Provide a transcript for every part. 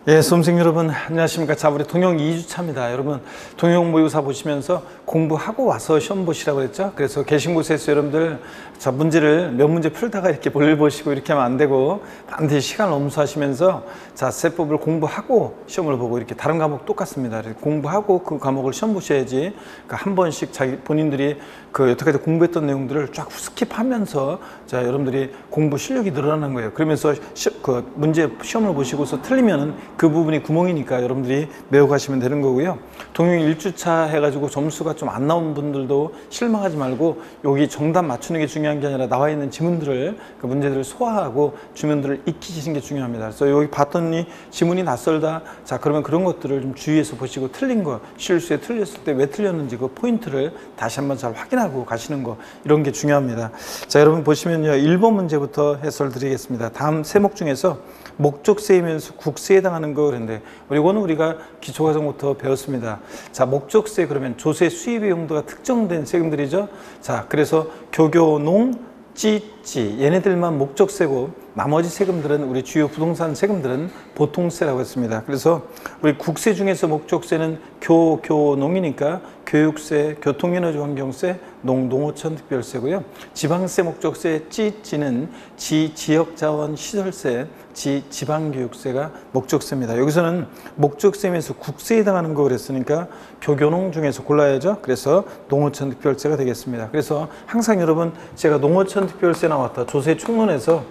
예, 수험생 여러분 안녕하십니까. 자, 우리 통영 2주차입니다. 여러분 통영 모의고사 보시면서 공부하고 와서 시험 보시라고 했죠. 그래서 계신 곳에서 여러분들 자, 문제를 몇 문제 풀다가 이렇게 볼일 보시고 이렇게 하면 안 되고 반드시 시간을 엄수하시면서 자, 세법을 공부하고 시험을 보고 이렇게 다른 과목 똑같습니다. 공부하고 그 과목을 시험 보셔야지 그러니까 한 번씩 자기 본인들이 그 여태까지 공부했던 내용들을 쫙 스킵하면서 자, 여러분들이 공부 실력이 늘어나는 거예요. 그러면서 그 문제 시험을 보시고서 틀리면은 그 부분이 구멍이니까 여러분들이 메워가시면 되는 거고요. 통영 1주차 해가지고 점수가 좀 안 나온 분들도 실망하지 말고 여기 정답 맞추는 게 중요한 게 아니라 나와 있는 지문들을 그 문제들을 소화하고 주문들을 익히시는 게 중요합니다. 그래서 여기 봤더니 지문이 낯설다. 자, 그러면 그런 것들을 좀 주의해서 보시고 틀린 거 실수에 틀렸을 때 왜 틀렸는지 그 포인트를 다시 한번 잘 확인하고 가시는 거 이런 게 중요합니다. 자, 여러분 보시면요 1번 문제부터 해설 드리겠습니다. 다음 세목 중에서 목적세이면서 국세에 해당하는 거 그런데 이거는 우리가 기초과정부터 배웠습니다. 자, 목적세 그러면 조세 수입의 용도가 특정된 세금들이죠. 자, 그래서 교교, 농, 찌 얘네들만 목적세고 나머지 세금들은 우리 주요 부동산 세금들은 보통세라고 했습니다. 그래서 우리 국세 중에서 목적세는 교농이니까 교육세, 교통에너지환경세, 농어촌 특별세고요. 지방세 목적세 찌는 지역자원 시설세, 지방교육세가 목적세입니다. 여기서는 목적세면서 국세에 해당하는 거 그랬으니까 교교농 중에서 골라야죠. 그래서 농어촌 특별세가 되겠습니다. 그래서 항상 여러분 제가 농어촌 특별세 나왔다 조세 총론에서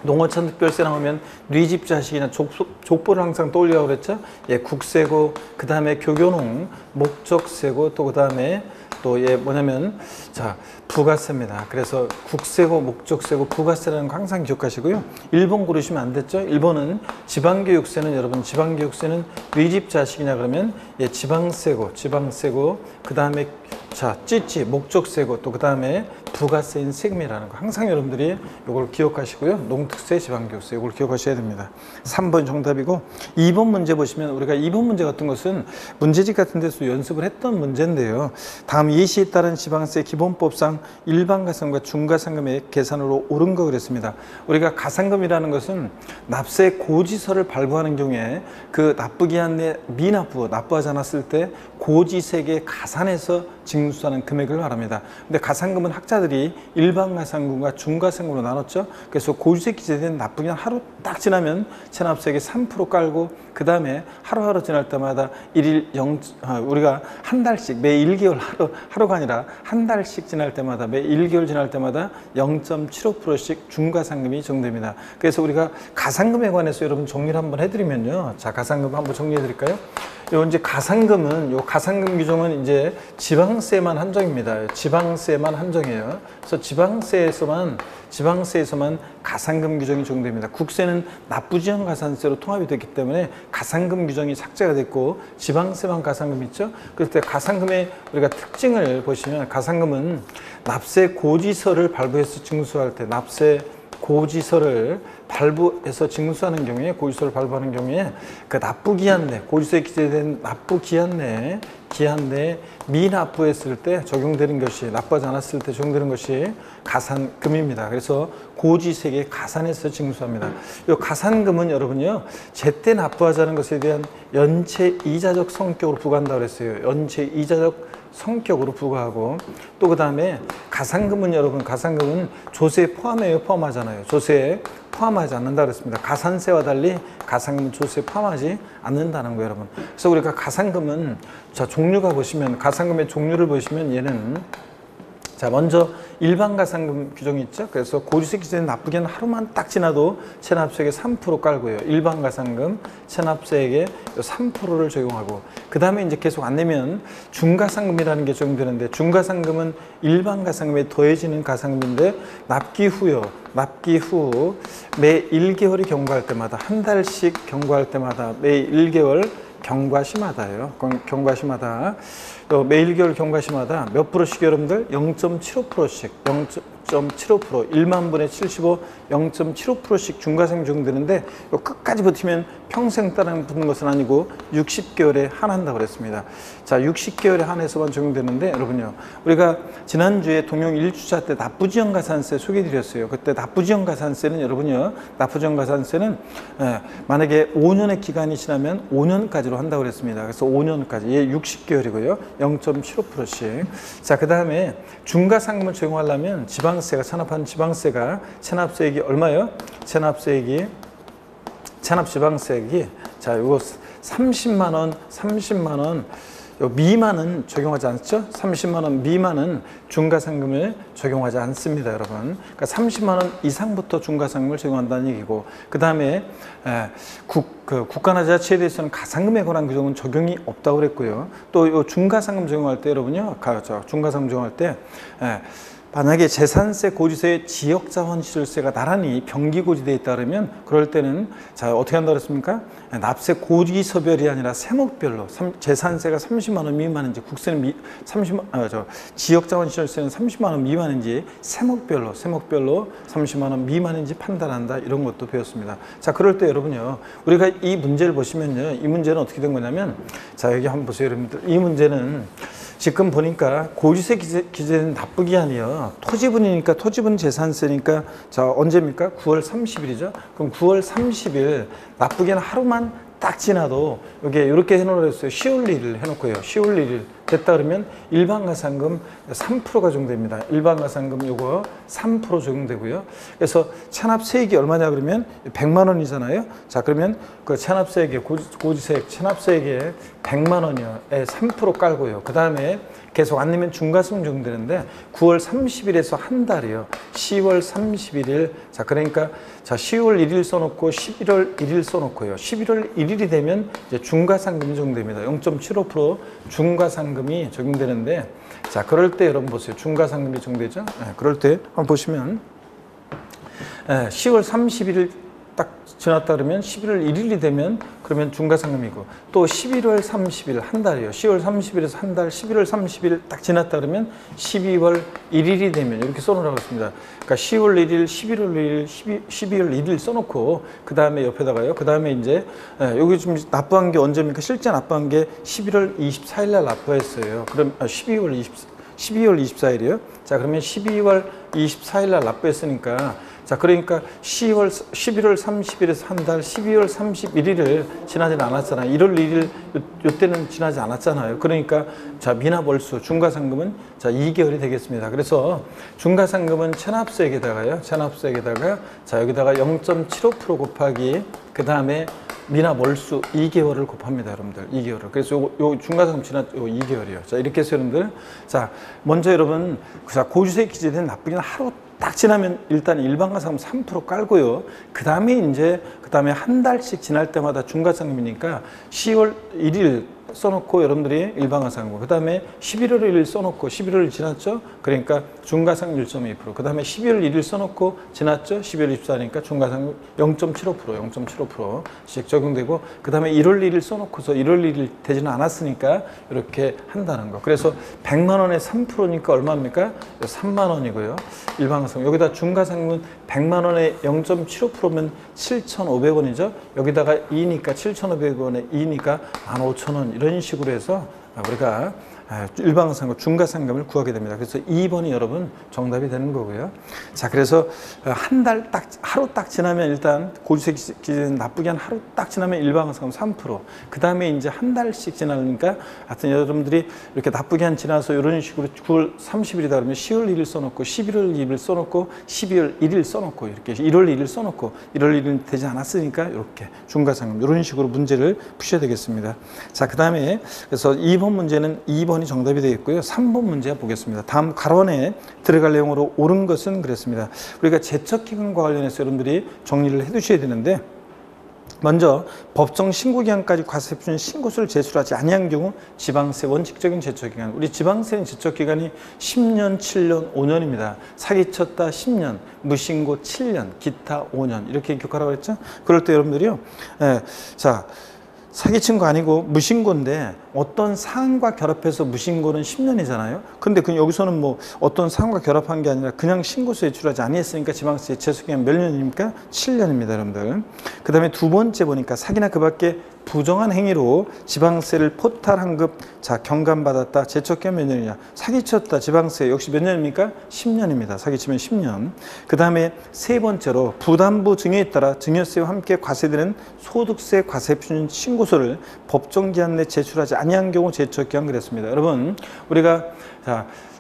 농어촌 특별세 나오면 뉘집 자식이나 족보를 항상 떠올리라고 그랬죠. 예, 국세고 그 다음에 교교농 목적세고 또 그 다음에 또 예 뭐냐면 자 부가세입니다. 그래서 국세고 목적세고 부가세라는 거 항상 기억하시고요. 1번 고르시면 안 됐죠. 1번은 지방교육세는 여러분 지방교육세는 뉘집 자식이냐 그러면 예 지방세고 그 다음에 자 찌 목적세고 또 그 다음에 부가세인 세금이라는 거 항상 여러분들이 이걸 기억하시고요. 농특세, 지방교육세 이걸 기억하셔야 됩니다. 3번 정답이고 2번 문제 보시면 우리가 2번 문제 같은 것은 문제집 같은 데서 연습을 했던 문제인데요. 다음 예시에 따른 지방세 기본법상 일반 가산과 중가상금의 계산으로 옳은 거 그랬습니다. 우리가 가산금이라는 것은 납세 고지서를 발부하는 경우에 그 납부기 한내 납부하지 않았을 때 고지세계 가산해서 징수하는 금액을 말합니다. 근데 가산금은 학자들이 일반 가산금과 중가산금으로 나눴죠. 그래서 고지세 기재된 납부기한 하루 딱 지나면 체납세액에 3% 깔고 그 다음에 하루하루 지날 때마다 우리가 한 달씩 매 1개월 하루가 아니라 한 달씩 지날 때마다 매 1개월 지날 때마다 0.75%씩 중가산금이 정됩니다. 그래서 우리가 가산금에 관해서 여러분 정리를 한번 해드리면요. 자, 가산금 한번 정리해 드릴까요? 이제 가산금 규정은 이제 지방세만 한정입니다. 지방세만 한정이에요. 그래서 지방세에서만 가산금 규정이 적용됩니다. 국세는 납부지연 가산세로 통합이 됐기 때문에 가산금 규정이 삭제가 됐고 지방세만 가산금 있죠. 그럴 때 가산금의 우리가 특징을 보시면 가산금은 납세 고지서를 발부해서 징수할 때 납세 고지서를 발부해서 징수하는 경우에 고지서를 발부하는 경우에 그 납부기한 내 고지서에 기재된 납부기한 내 미납부했을 때 적용되는 것이 납부하지 않았을 때 적용되는 것이 가산금입니다. 그래서 고지세계 가산해서 징수합니다. 이 가산금은 여러분요 제때 납부하자는 것에 대한 연체이자적 성격으로 부과한다고 그랬어요. 연체이자적 성격으로 부과하고 또 그 다음에 가산금은 여러분 가산금은 조세에 포함해요 포함하잖아요. 조세에 포함하지 않는다 그랬습니다. 가산세와 달리 가산금은 조세에 포함하지 않는다는 거예요 여러분. 그래서 우리가 가산금은 자 종류가 보시면 가산금의 종류를 보시면 얘는 자 먼저 일반 가산금 규정이 있죠. 그래서 고지세 기재된 납부기한 하루만 딱 지나도 체납세액에 3% 깔고요. 일반 가산금 체납세액에 3%를 적용하고 그 다음에 이제 계속 안 내면 중가산금이라는 게 적용되는데 중가산금은 일반 가산금에 더해지는 가산금인데 납기 후 매 1개월이 경과할 때마다 한 달씩 경과할 때마다 매 1개월 경과시마다예요. 경과시마다 매 1개월 경과시마다 몇 프로씩 여러분들 0.75%씩 0.75%, 1만 분의 75, 0.75%씩 중과상금 적용되는데 끝까지 버티면 평생 따라 붙는 것은 아니고 60개월에 한한다고 그랬습니다. 자, 60개월에 한해서만 적용되는데 여러분요, 우리가 지난주에 동용 1주차 때 납부지연가산세 소개해드렸어요. 그때 납부지연가산세는 여러분요, 납부지연가산세는 만약에 5년의 기간이 지나면 5년까지로 한다고 그랬습니다. 그래서 5년까지, 얘 60개월이고요. 0.75%씩. 자, 그 다음에 중과상금을 적용하려면 지방세가, 체납한 지방세가, 체납세액이 얼마요? 체납지방세액이, 자, 요거 30만 원 미만은 적용하지 않죠? 30만 원 미만은 중과상금을 적용하지 않습니다, 여러분. 그러니까 30만 원 이상부터 중과상금을 적용한다는 얘기고, 그 다음에 국가나 지자체에 대해서는 가상금에 관한 규정은 적용이 없다고 그랬고요. 또 요 중과상금 적용할 때 여러분요, 중과상금 적용할 때 만약에 재산세, 고지세, 지역자원시설세가 나란히 병기고지되어 있다 그러면 그럴 때는 자, 어떻게 한다고 그랬습니까? 납세 고지서별이 아니라 세목별로 재산세가 30만 원 미만인지, 국세는 지역자원시설세는 30만 원 미만인지 세목별로 30만 원 미만인지 판단한다, 이런 것도 배웠습니다. 자, 그럴 때 여러분요, 우리가 이 문제를 보시면요, 이 문제는 어떻게 된 거냐면, 자, 여기 한번 보세요, 여러분들. 이 문제는 지금 보니까 고지세 기재된 납부기한이요, 토지분이니까 토지분 재산세니까, 자, 언제입니까? 9월 30일이죠. 그럼 9월 30일 납부기한 하루만 딱 지나도 이게 이렇게 해놓으라 했어요. 10월 1일 해놓고요. 10월 1일 됐다 그러면 일반가상금 3%가 적용됩니다. 일반가상금 요거 3% 적용되고요. 그래서 체납세액이 얼마냐 그러면 100만 원이잖아요. 자, 그러면 그 체납세액에 고지세액 체납세액에 100만 원이요. 3% 깔고요. 그 다음에 계속 안 내면 중과상금 적용되는데 9월 30일에서 한 달이요. 10월 31일. 자, 그러니까 자, 10월 1일 써놓고 11월 1일 써놓고요. 11월 1일이 되면 이제 중과상금이 적용됩니다. 0.75% 중과상금이 적용되는데, 자, 그럴 때 여러분 보세요. 중과상금이 적용되죠? 그럴 때 한번 보시면 10월 31일 딱 지났다 그러면 11월 1일이 되면 그러면 중과상금이고, 또 11월 30일 한 달이요. 10월 30일에서 한 달, 11월 30일 딱 지났다 그러면 12월 1일이 되면 이렇게 써놓으라고 했습니다. 그러니까 10월 1일, 11월 1일, 12월 1일 써놓고 그 다음에 옆에다가요. 그 다음에 이제 여기 지금 납부한 게 언제입니까? 실제 납부한 게 11월 24일 날 납부했어요. 그럼 12월 24일이요. 자, 그러면 12월 24일 날 납부했으니까, 자, 그러니까 11월 30일에서 한 달, 12월 31일을 지나지는 않았잖아요. 1월 1일 요때는 지나지 않았잖아요. 그러니까 자, 미납월수 중과상금은 자, 2개월이 되겠습니다. 그래서 중과상금은 체납세액에다가 자, 여기다가 0.75% 곱하기 그 다음에 미납월수 2개월을 곱합니다, 여러분들. 2개월을. 그래서 요 중과상금 지난 요 2개월이요. 자, 이렇게 해서 여러분들, 자, 먼저 여러분, 자, 고지세 기재된 납부기는 하루 딱 지나면 일단 일반가상금 3% 깔고요. 그 다음에 한 달씩 지날 때마다 중과상금이니까 10월 1일 써놓고 여러분들이 일반가상금, 그 다음에 11월 1일 써놓고 11월 지났죠? 그러니까 중과상금 1.2%, 그 다음에 12월 1일 써놓고 지났죠? 12월 24일이니까 중과상금 0.75%씩 적용되고, 그 다음에 1월 1일 써놓고서 1월 1일 되지는 않았으니까 이렇게 한다는 거. 그래서 100만 원에 3%니까 얼마입니까? 3만 원이고요. 일반가상금. 여기다 중과상금은 100만 원에 0.75%면 7,500원이죠. 여기다가 2니까 7,500원에 2니까 15,000원. 이런 식으로 해서 우리가 일반가상금, 중과상금을 구하게 됩니다. 그래서 2번이 여러분 정답이 되는 거고요. 자, 그래서 한 달 딱, 하루 딱 지나면 일단 고지세 기준 납부기한 하루 딱 지나면 일반가상금 3%. 그 다음에 이제 한 달씩 지나니까 하여튼 여러분들이 이렇게 납부기한 지나서 이런 식으로 9월 30일이다 그러면 10월 1일 써놓고 11월 2일 써놓고 12월 1일 써놓고 이렇게 1월 1일 써놓고 1월 1일 되지 않았으니까 이렇게 중과상금 이런 식으로 문제를 푸셔야 되겠습니다. 자, 그 다음에 그래서 2번 문제는 2번이 정답이 되겠고요. 3번 문제 보겠습니다. 다음 가론에 들어갈 내용으로 옳은 것은 그랬습니다. 우리가 제척기간과 관련해서 여러분들이 정리를 해 두셔야 되는데, 먼저 법정 신고기간까지 과세표준 신고서를 제출하지 아니한 경우 지방세 원칙적인 제척기간, 우리 지방세는 제척기간이 10년, 7년, 5년입니다. 사기쳤다 10년, 무신고 7년, 기타 5년 이렇게 기억하라고 했죠. 그럴 때 여러분들이요, 자, 사기친 거 아니고 무신고인데 어떤 사안과 결합해서 무신고는 10년이잖아요. 근데 여기서는 뭐 어떤 사안과 결합한 게 아니라 그냥 신고서 제출하지 아니했으니까 지방세 제척기간 몇 년입니까? 7년입니다, 여러분들. 그 다음에 두 번째 보니까 사기나 그 밖에 부정한 행위로 지방세를 포탈환급, 자, 경감받았다. 제척기간 몇 년이냐? 사기쳤다. 지방세 역시 몇 년입니까? 10년입니다. 사기치면 10년. 그 다음에 세 번째로 부담부 증여에 따라 증여세와 함께 과세되는 소득세 과세표준 신고서를 법정 기한 내 제출하지 아니한 경우 제척기한 그랬습니다. 여러분, 우리가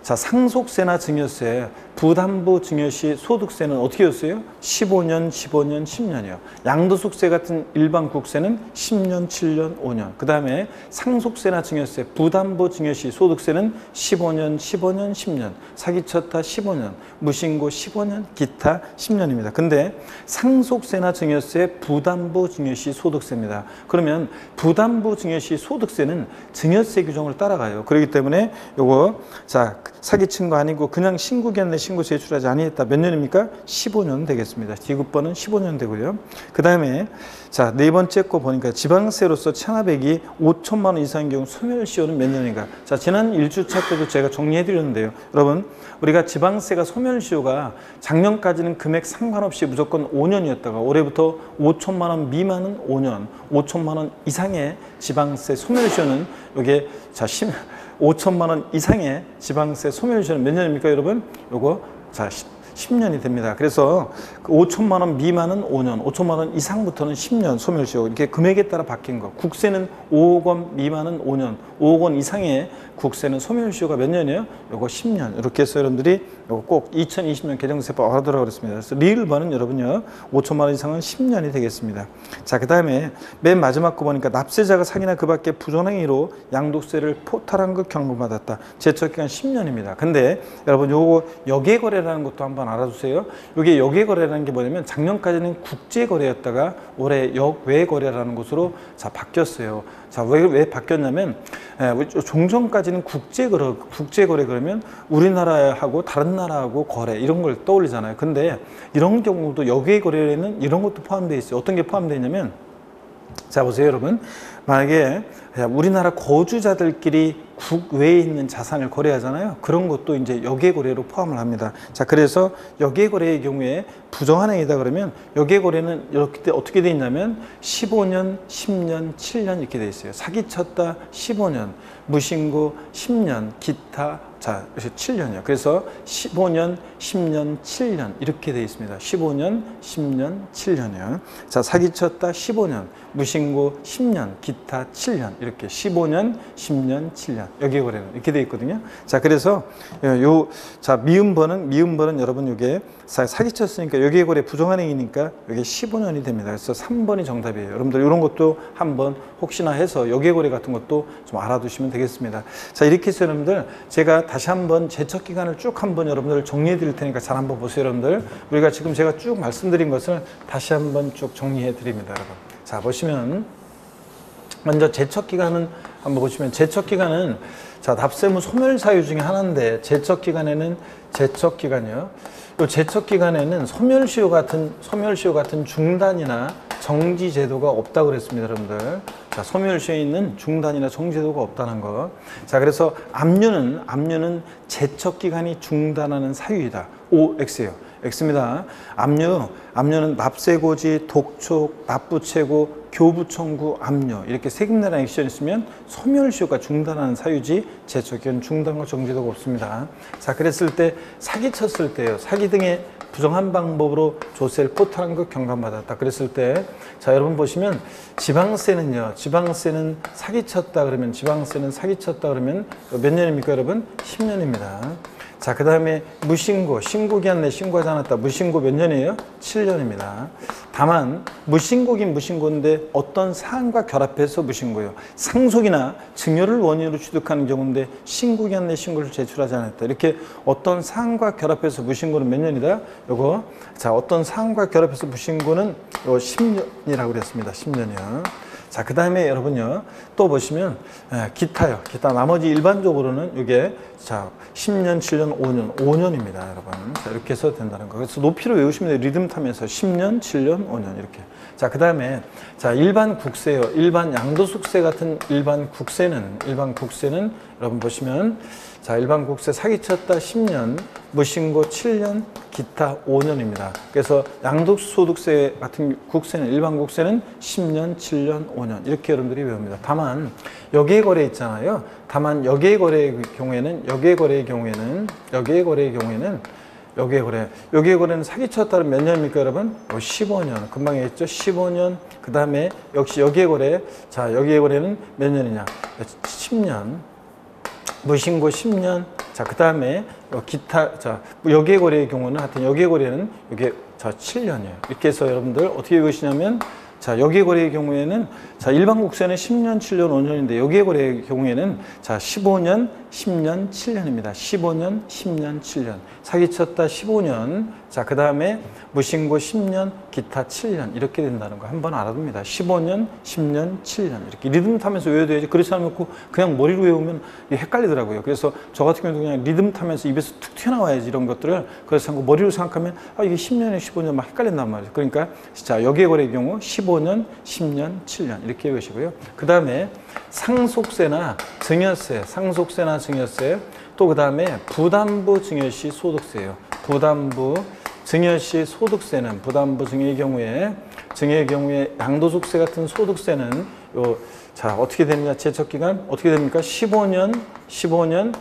자, 상속세나 증여세, 부담부 증여 시 소득세는 어떻게 였어요? 15년, 15년, 10년이요. 양도소득세 같은 일반 국세는 10년, 7년, 5년. 그 다음에 상속세나 증여세, 부담부 증여 시 소득세는 15년, 15년, 10년. 사기쳤다 15년, 무신고 15년, 기타 10년입니다. 근데 상속세나 증여세, 부담부 증여 시 소득세입니다. 그러면 부담부 증여 시 소득세는 증여세 규정을 따라가요. 그렇기 때문에 요거, 자, 사기친 거 아니고 그냥 신고기한 내 신고 제출하지 아니했다. 몇 년입니까? 15년 되겠습니다. 지급번은 15년 되고요. 그 다음에 자, 네 번째 거 보니까 지방세로서 체납액이 5천만 원 이상인 경우 소멸시효는 몇 년인가? 자, 지난 1주차 때도 제가 정리해 드렸는데요. 여러분, 우리가 지방세가 소멸시효가 작년까지는 금액 상관없이 무조건 5년이었다가 올해부터 5천만 원 미만은 5년, 5천만 원 이상의 지방세 소멸시효는 요게 자, 5천만 원 이상의 지방세 소멸시효는 몇 년입니까, 여러분? 요거 자 10년이 됩니다. 그래서 5천만 원 미만은 5년, 5천만 원 이상부터는 10년 소멸시효. 이렇게 금액에 따라 바뀐 거. 국세는 5억 원 미만은 5년, 5억 원 이상의 국세는 소멸시효가 몇 년이에요? 요거 10년. 이렇게 해서 여러분들이 요거 꼭 2020년 개정세법 알아두라고 그랬습니다. 그래서 리을번은 여러분요, 5천만 원 이상은 10년이 되겠습니다. 자, 그 다음에 맨 마지막 거 보니까 납세자가 사기나 그 밖에 부정행위로 양도세를 포탈환급 경고받았다. 제척기간 10년입니다. 근데 여러분 요거 역외거래라는 것도 한번 알아두세요. 이게 역외거래라는 게 뭐냐면 작년까지는 국제거래였다가 올해 역외거래라는 것으로 자 바뀌었어요. 자, 왜 바뀌었냐면 종전까지는 국제거래 그러면 우리나라하고 다른 나라하고 거래 이런 걸 떠올리잖아요. 근데 이런 경우도 역외거래에는 이런 것도 포함되어 있어요. 어떤 게 포함되어 있냐면 자, 보세요, 여러분. 만약에 우리나라 거주자들끼리 국외에 있는 자산을 거래하잖아요. 그런 것도 이제 역외거래로 포함을 합니다. 자, 그래서 역외거래의 경우에 부정한 행위다 그러면 역외거래는 이렇게 어떻게 돼 있냐면 15년, 10년, 7년 이렇게 돼 있어요. 사기쳤다 15년, 무신고 10년, 기타 자, 7년이요. 그래서 15년, 10년, 7년 이렇게 돼 있습니다. 15년, 10년, 7년이요. 자, 사기쳤다 15년, 무신고 10년, 기타 7년 이렇게 15년, 10년, 7년 역외거래는 이렇게 돼 있거든요. 자, 그래서 자, 미음번은 여러분 요게 사기쳤으니까 역외거래 부정한 행위니까 여기 15년이 됩니다. 그래서 3번이 정답이에요. 여러분들 이런 것도 한번 혹시나 해서 역외거래 같은 것도 좀 알아두시면 되겠습니다. 자, 이렇게 해서 여러분들 제가 다시 한번 제척 기간을 쭉 한번 여러분들 정리해 드릴 테니까 잘 한번 보세요, 여러분들. 우리가 지금 제가 쭉 말씀드린 것을 다시 한번 쭉 정리해 드립니다, 여러분. 자, 보시면 먼저 제척 기간은 한번 보시면 제척 기간은 자, 납세무 소멸 사유 중에 하나인데 제척 기간에는 제척 기간이요. 이 제척 기간에는 소멸시효 같은 중단이나 정지 제도가 없다고 그랬습니다, 여러분들. 자, 소멸시효에 있는 중단이나 정지 제도가 없다는 거. 자, 그래서 압류는 제척 기간이 중단하는 사유이다. OX예요. X입니다. 압류는 납세고지, 독촉, 납부채고, 교부청구, 압류 이렇게 세금내랑 액션이 있으면 소멸시효가 중단하는 사유지 제척기간 중단과 정지도가 없습니다. 자, 그랬을 때 사기쳤을 때요. 사기 등의 부정한 방법으로 조세를 포탈환급 경감받았다. 그랬을 때 자, 여러분 보시면 지방세는 사기쳤다 그러면 몇 년입니까, 여러분? 10년입니다. 자, 그 다음에 무신고, 신고기한 내 신고하지 않았다. 무신고 몇 년이에요? 7년입니다. 다만 무신고긴 무신고인데 어떤 사안과 결합해서 무신고예요. 상속이나 증여를 원인으로 취득하는 경우인데 신고기한 내 신고를 제출하지 않았다. 이렇게 어떤 사안과 결합해서 무신고는 몇 년이다? 요거 자, 어떤 사안과 결합해서 무신고는 요 10년이라고 그랬습니다. 10년이요. 자, 그 다음에 여러분요, 또 보시면, 기타요. 기타 나머지 일반적으로는 이게, 자, 10년, 7년, 5년입니다, 여러분. 자, 이렇게 해서 된다는 거. 그래서 높이로 외우시면 돼요. 리듬 타면서 10년, 7년, 5년, 이렇게. 자, 그 다음에, 자, 일반 국세요. 일반 양도숙세 같은 일반 국세는 여러분 보시면, 자, 일반 국세 사기쳤다 10년, 무신고 7년, 기타 5년입니다. 그래서 양도소득세 같은 국세는, 일반 국세는 10년, 7년, 5년 이렇게 여러분들이 외웁니다. 다만 여기거래 있잖아요. 다만 여기거래의 경우에는 여기거래는 사기쳤다는 몇 년입니까, 여러분? 15년. 금방 했죠? 15년. 그 다음에 역시 여기거래. 자, 여기거래는 몇 년이냐? 10년. 무신고 10년. 자, 그 다음에 기타, 자, 여기거래의 경우는 하여튼 여기거래는 이게 자, 7년이에요. 이렇게 해서 여러분들 어떻게 외우시냐면, 자, 여기거래의 경우에는, 자, 일반 국세는 10년, 7년, 5년인데 여기거래의 경우에는 자, 15년, 10년, 7년입니다. 15년, 10년, 7년. 사기쳤다 15년. 자, 그 다음에 무신고 10년, 기타 7년. 이렇게 된다는 거 한번 알아둡니다. 15년, 10년, 7년. 이렇게 리듬 타면서 외워둬야지. 그렇지 않고 그냥 머리로 외우면 헷갈리더라고요. 그래서 저 같은 경우도 그냥 리듬 타면서 입에서 툭 튀어나와야지, 이런 것들을. 그래서 머리로 생각하면 이게 10년에 15년 막 헷갈린단 말이에요. 그러니까 자, 여기거래의 경우 15년, 10년, 7년 이렇게 외우시고요. 그 다음에 상속세나 증여세, 또 그 다음에 부담부 증여시 소득세예요. 부담부 증여시 소득세는, 부담부 증여의 경우에 양도소득세 같은 소득세는 자, 어떻게 되느냐, 제척기간 어떻게 됩니까? 15년, 10년,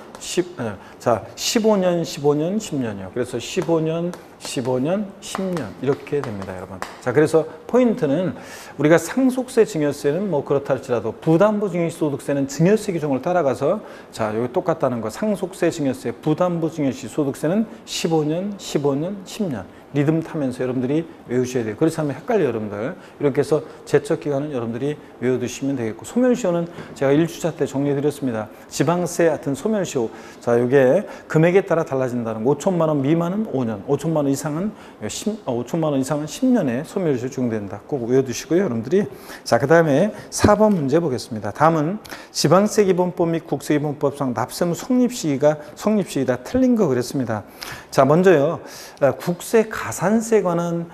10년이요. 그래서 15년, 10년 이렇게 됩니다, 여러분. 자, 그래서 포인트는 우리가 상속세, 증여세는 뭐 그렇다 할지라도 부담부 증여시 소득세는 증여세 규정을 따라가서, 자, 여기 똑같다는 거. 상속세, 증여세, 부담부 증여시 소득세는 15년, 10년. 리듬 타면서 여러분들이 외우셔야 돼요. 그렇지 않으면 헷갈려요, 여러분들. 이렇게 해서 제척 기간은 여러분들이 외워두시면 되겠고, 소멸시효는 제가 1주차 때 정리해드렸습니다. 지방세 같은 소멸시효. 자, 이게 금액에 따라 달라진다는 거. 5천만 원 미만은 5년, 5천만 원 이상은 10년에 소멸시효 적용된다. 꼭 외워두시고요, 여러분들이. 자, 그 다음에 4번 문제 보겠습니다. 다음은 지방세 기본법 및 국세 기본법상 납세무 성립시기가 틀린 거 그랬습니다. 자, 먼저요, 국세 가산세에 관한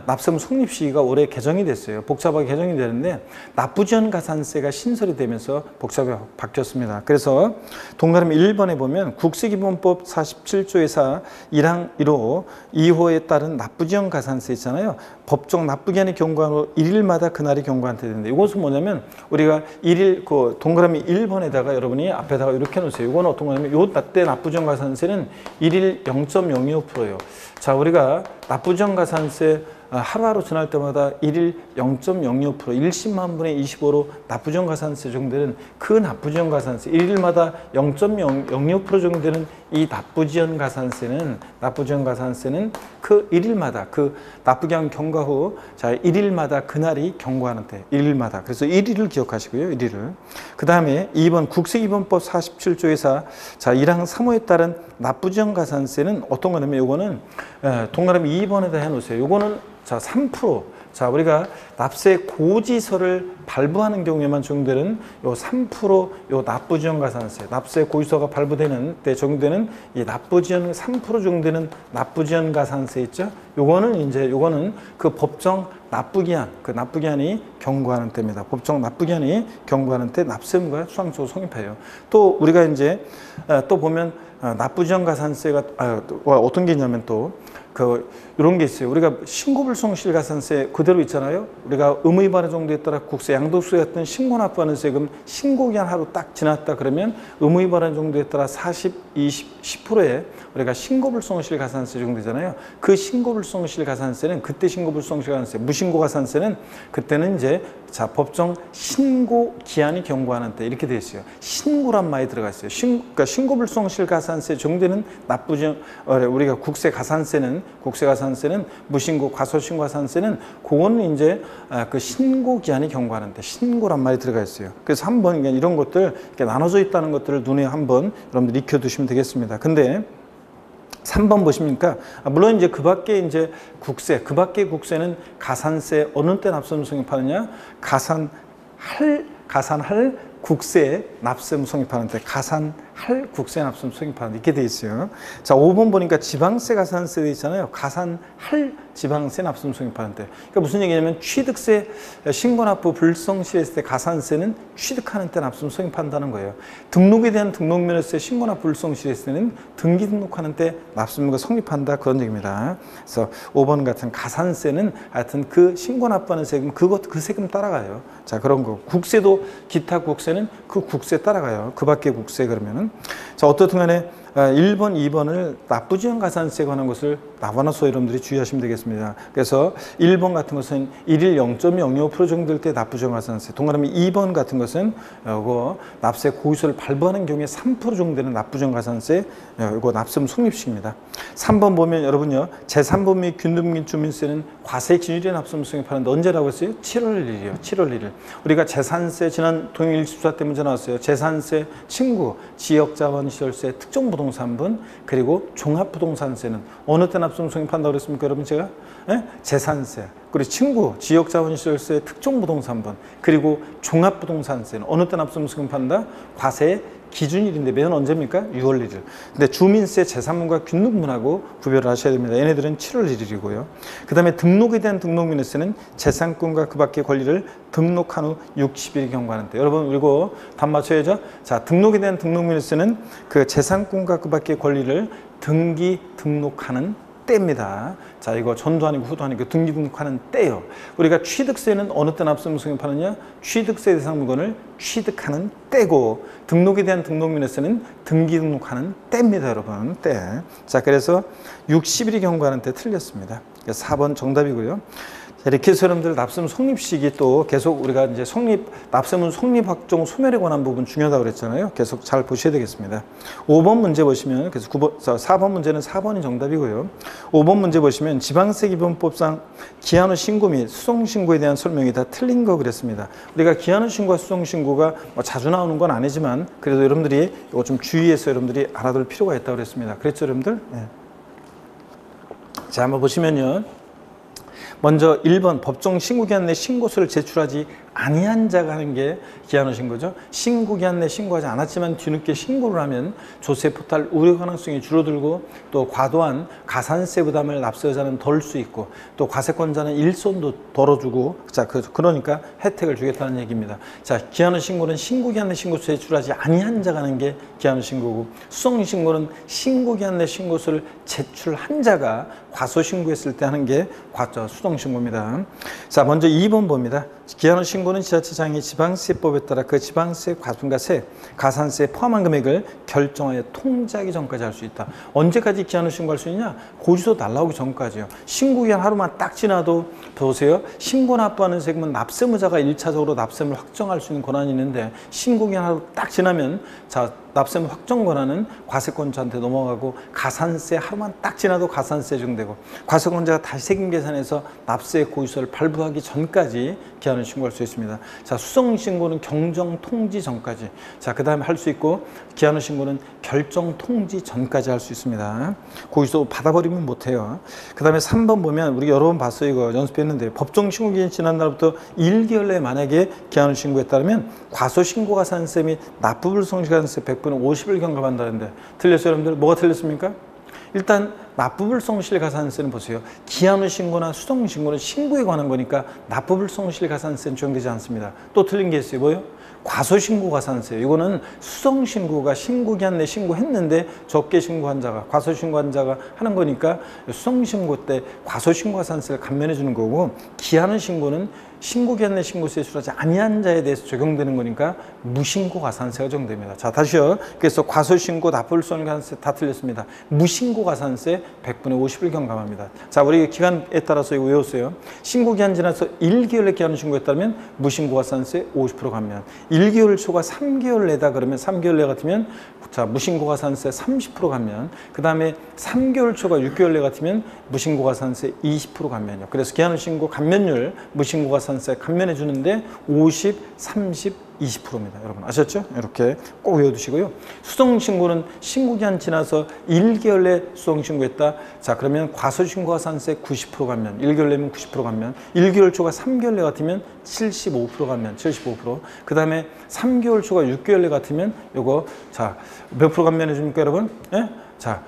납세무 성립시기가 올해 개정이 됐어요. 복잡하게 개정이 되는데 납부지원 가산세가 신설이 되면서 복잡하게 바뀌었습니다. 그래서 동그라미 1번에 보면 국세기본법 47조에서 1항 1호 2호에 따른 납부지원 가산세 있잖아요. 법정 납부기한의 경과로 1일마다 그날이 경과한테 되는데, 이것은 뭐냐면 우리가 1일 그 동그라미 1번에다가 여러분이 앞에다가 이렇게 놓으세요. 이건 어떤 거냐면 요때 납부지원 가산세는 1일 0.025%예요. 자, 우리가 납부지원 가산세 하루하루 지날 때마다 1일 0.025%, 1십만 분의 25로 납부지원 가산세 적용되는 그 납부지원 가산세, 1일마다 0.025% 적용되는 이 납부지원 가산세는 그 1일마다 그 납부기한 경과 후, 자, 1일마다 그날이 경과하는 때, 1일마다. 그래서 1일을 기억하시고요, 1일을. 그 다음에 2번 국세기본법 47조에서 자, 1항 3호에 따른 납부지원 가산세는 어떤 거냐면 요거는 동그라미 2번에다 해놓으세요. 요거는 자, 3%. 자, 우리가 납세 고지서를 발부하는 경우에만 적용되는 요 3% 요 납부지원 가산세, 납세 고지서가 발부되는 때 적용되는 이 납부지원 3% 적용되는 납부지원 가산세 있죠? 요거는 그 법정 납부기한, 그 납부기한이 경과하는 때입니다. 법정 납부기한이 경과하는 때 납세무가 수당적으로 성립해요. 또 우리가 이제 또 보면 납부지원 가산세가 어떤 게 있냐면 또 이런 게 있어요. 우리가 신고불성실 가산세 그대로 있잖아요. 우리가 의무위반의 정도에 따라 국세, 양도세 같은 신고 납부하는 세금 신고기한 하루 딱 지났다 그러면 의무위반의 정도에 따라 40, 20, 10%에 우리가 신고불성실 가산세 적용되잖아요. 그 신고불성실 가산세는 그때 신고불성실 가산세, 무신고 가산세는 그때는 이제 자, 법정 신고 기한이 경과하는 때 이렇게 돼 있어요. 신고란 말이 들어가 있어요. 그러니까 신고불성실 가산세 적용되는 납부지원 우리가 국세 가산세는 무신고 과소신고 가산세는 그거는 이제 그 신고 기한이 경과하는 때 신고란 말이 들어가 있어요. 그래서 한번 이런 것들 이렇게 나눠져 있다는 것들을 눈에 한번 여러분들 익혀두시면 되겠습니다. 근데 3번 보십니까? 물론 이제 그 밖에 이제 국세, 그 밖에 국세는 가산세 어느 때 납세무 성립하느냐? 가산할 국세 납세무 성립하는데 가산할 국세 납세무 성립하는데 이렇게 돼 있어요. 자, 5번 보니까 지방세 가산세 돼 있잖아요. 가산할 지방세 납세무 성립하는데 그러니까 무슨 얘기냐면 취득세 신고납부 불성실했을 때 가산세는 취득하는 때 납세무 성립한다는 거예요. 등록에 대한 등록면허세 신고납부 불성실했을 때는 등기 등록하는 때 납세무가 성립한다 그런 얘기입니다. 그래서 5번 같은 가산세는 하여튼 그 신고납부하는 세금 그 세금 따라가요. 자, 그런 거. 국세도 기타 국세는 그 국세 따라가요. 그 밖에 국세 그러면은 자, 어떻든 간에 1번, 2번을 납부지원 가산세에 관한 것을 나눠서 여러분들이 주의하시면 되겠습니다. 그래서 1번 같은 것은 1일 0.025% 정도 될 때 납부지원 가산세, 동그라미 2번 같은 것은 이거 납세 고의소를 발부하는 경우에 3% 정도 되는 납부지원 가산세, 이거 납세무 성립식입니다. 3번 보면 여러분요, 제3번 및 균등민 주민세는 과세 기준일에 납세무 성립하는데 언제라고 했어요? 7월 1일이요. 7월 1일. 우리가 재산세 지난 동일 1집사 때 문제 나왔어요. 재산세, 친구, 지역자원시설세, 특정부동산분, 그리고 종합부동산세는 어느 때 납세무 성립한다고 그랬습니까, 여러분 제가? 재산세, 그리고 친구, 지역자원시설세, 특정부동산분, 그리고 종합부동산세는 어느 때 납세무 성립한다? 과세 기준일인데 매년 언제입니까? 6월 1일. 근데 주민세 재산분과 균등분하고 구별을 하셔야 됩니다. 얘네들은 7월 1일이고요. 그 다음에 등록에 대한 등록민세는 재산권과 그 밖의 권리를 등록한 후 60일 경과하는데 여러분 그리고 답 맞춰야죠. 자, 등록에 대한 등록민세는 그 재산권과 그 밖의 권리를 등기 등록하는 때입니다. 자, 이거 전도 아니고 후도 아니고 등기 등록하는 때요. 우리가 취득세는 어느 때 납세무 성립하느냐? 취득세 대상 물건을 취득하는 때고 등록에 대한 등록민세는 등기 등록하는 때입니다, 여러분. 때. 자, 그래서 60일이 경과하는 때 틀렸습니다. 4번 정답이고요. 이렇게 해서 여러분들 납세무 성립식이 또 계속 우리가 이제 납세무 성립 확정 소멸에 관한 부분 중요하다고 그랬잖아요. 계속 잘 보셔야 되겠습니다. 5번 문제 보시면 그래서 4번 문제는 4번이 정답이고요. 5번 문제 보시면 지방세 기본법상 기한 후 신고 및 수송 신고에 대한 설명이 다 틀린 거 그랬습니다. 우리가 기한 후 신고와 수송 신고가 자주 나오는 건 아니지만 그래도 여러분들이 이거 좀 주의해서 여러분들이 알아둘 필요가 있다고 그랬습니다. 그랬죠, 여러분들? 네. 자, 한번 보시면요. 먼저 1번 법정 신고기한 내 신고서를 제출하지 아니한 자가 하는 게 기한 후 신고죠. 신고기한 내 신고하지 않았지만 뒤늦게 신고를 하면 조세 포탈 우려 가능성이 줄어들고 또 과도한 가산세 부담을 납세자는 덜 수 있고 또 과세권자는 일손도 덜어주고 자, 그러니까 혜택을 주겠다는 얘기입니다. 자, 기한 후 신고는 신고기한 내 신고서 제출하지 아니한 자가 하는 게 기한 후 신고고 수송 신고는 신고기한 내 신고서를 제출한 자가 과소 신고했을 때 하는 게 수송 신고입니다. 자, 먼저 2번 봅니다. 기한 후 신고는 지자체장이 지방세법에 따라 그 지방세 과분과 세, 가산세에 포함한 금액을 결정하여 통지하기 전까지 할 수 있다. 언제까지 기한 후 신고할 수 있냐? 고지서 날라오기 전까지요. 신고기한 하루만 딱 지나도 보세요. 신고 납부하는 세금은 납세무자가 1차적으로 납세를 확정할 수 있는 권한이 있는데 신고기한 하루 딱 지나면 자, 납세무 확정 권한은 과세권자한테 넘어가고 가산세 하루만 딱 지나도 가산세 적용되고 과세권자가 다시 세금 계산해서 납세 고지서를 발부하기 전까지 기한을 신고할 수 있습니다. 자, 수송 신고는 경정 통지 전까지. 자, 그 다음에 할 수 있고 기한 신고는 결정 통지 전까지 할 수 있습니다. 고지서 받아버리면 못해요. 그 다음에 3번 보면 우리 여러 번 봤어요. 이거 연습했는데 법정 신고 기한 지난 날부터 1개월 내에 만약에 기한 신고에 따르면 과소 신고 가산세 및 납부불성실 가산세 100분의 50을 경감한다는데 틀렸어요, 여러분들? 뭐가 틀렸습니까? 일단 납부불성실 가산세는 보세요. 기한 후 신고나 수송 신고는 신고에 관한 거니까 납부불성실 가산세는 적용되지 않습니다. 또 틀린 게 있어요. 뭐요? 과소신고 가산세. 이거는 수송신고가 신고기한 내 신고했는데 적게 신고한 자가 과소신고한 자가 하는 거니까 수송신고 때 과소신고 가산세를 감면해 주는 거고 기한 후 신고는 신고기한 내 신고세에 제출하지 아니한 자에 대해서 적용되는 거니까 무신고 가산세가 적용됩니다. 자, 다시요. 그래서 과소신고 납부불성실 가산세 다 틀렸습니다. 무신고 가산세 100분의 50을 경감합니다. 자, 우리 기간에 따라서 이거 외웠어요. 신고기한 지나서 1개월에 기한 후 신고했다면 무신고 가산세 50% 감면. 1개월 초과 3개월 내다 그러면 3개월 내 같으면 자, 무신고 가산세 30% 감면. 그 다음에 3개월 초과 6개월 내 같으면 무신고 가산세 20% 감면이요. 그래서 기한 후 신고 감면율 무신고 가산세 신고가산세 감면해 주는데 50, 30, 20%입니다. 여러분 아셨죠? 이렇게 꼭 외워두시고요. 수동신고는 신고기한 지나서 1개월 내 수동신고했다. 자, 그러면 과소신고가산세 90% 감면, 1개월 내면 90% 감면, 1개월 초과 3개월 내 같으면 75% 감면, 75%. 그 다음에 3개월 초과 6개월 내 같으면 요거 자, 몇 프로 감면해 줍니까, 여러분? 예? 자,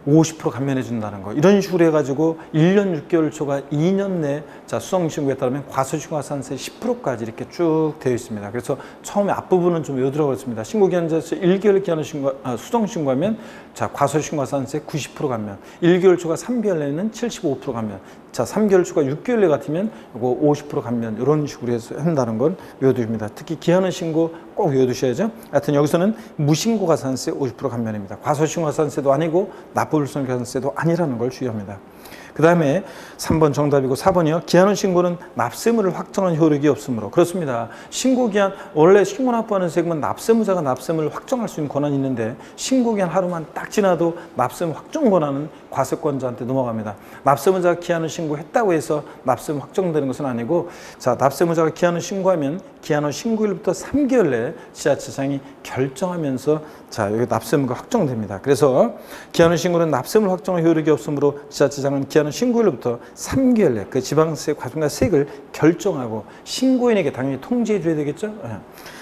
50% 감면해 준다는 거. 이런 식으로 해가지고 1년 6개월 초과 2년 내 자, 수성신고에 따르면 과소신고가산세 10%까지 이렇게 쭉 되어 있습니다. 그래서 처음에 앞부분은 좀 외우더라고 했습니다. 신고기한에서 1개월 기한을 수정신고하면 자, 과소신고가산세 90% 감면, 1개월 초과 3개월 내는 75% 감면, 자, 3개월 초과 6개월 내 같으면 이거 50% 감면, 이런 식으로 해서 한다는 건 외워두십니다. 특히 기한의 신고 꼭 외워두셔야죠. 하여튼 여기서는 무신고가산세 50% 감면입니다. 과소신고가산세도 아니고 납부불성가산세도 아니라는 걸 주의합니다. 그 다음에 3번 정답이고 4번이요. 기한의 신고는 납세물을 확정한 효력이 없으므로. 그렇습니다. 신고기한, 원래 신고 납부하는 세금은 납세무자가 납세물을 확정할 수 있는 권한이 있는데 신고기한 하루만 딱 지나도 납세물 확정 권한은 과세권자한테 넘어갑니다. 납세무자가 기한을 신고했다고 해서 납세물 확정되는 것은 아니고, 자, 납세무자가 기한을 신고하면 기한의 신고일부터 3개월 내에 지자체장이 결정하면서 자, 여기 납세물가 확정됩니다. 그래서 기한의 신고는 납세물 확정의 효력이 없으므로 지자체장은 기한의 신고일로부터 3개월 내 그 지방세 과세가 세액을 결정하고 신고인에게 당연히 통지해 줘야 되겠죠.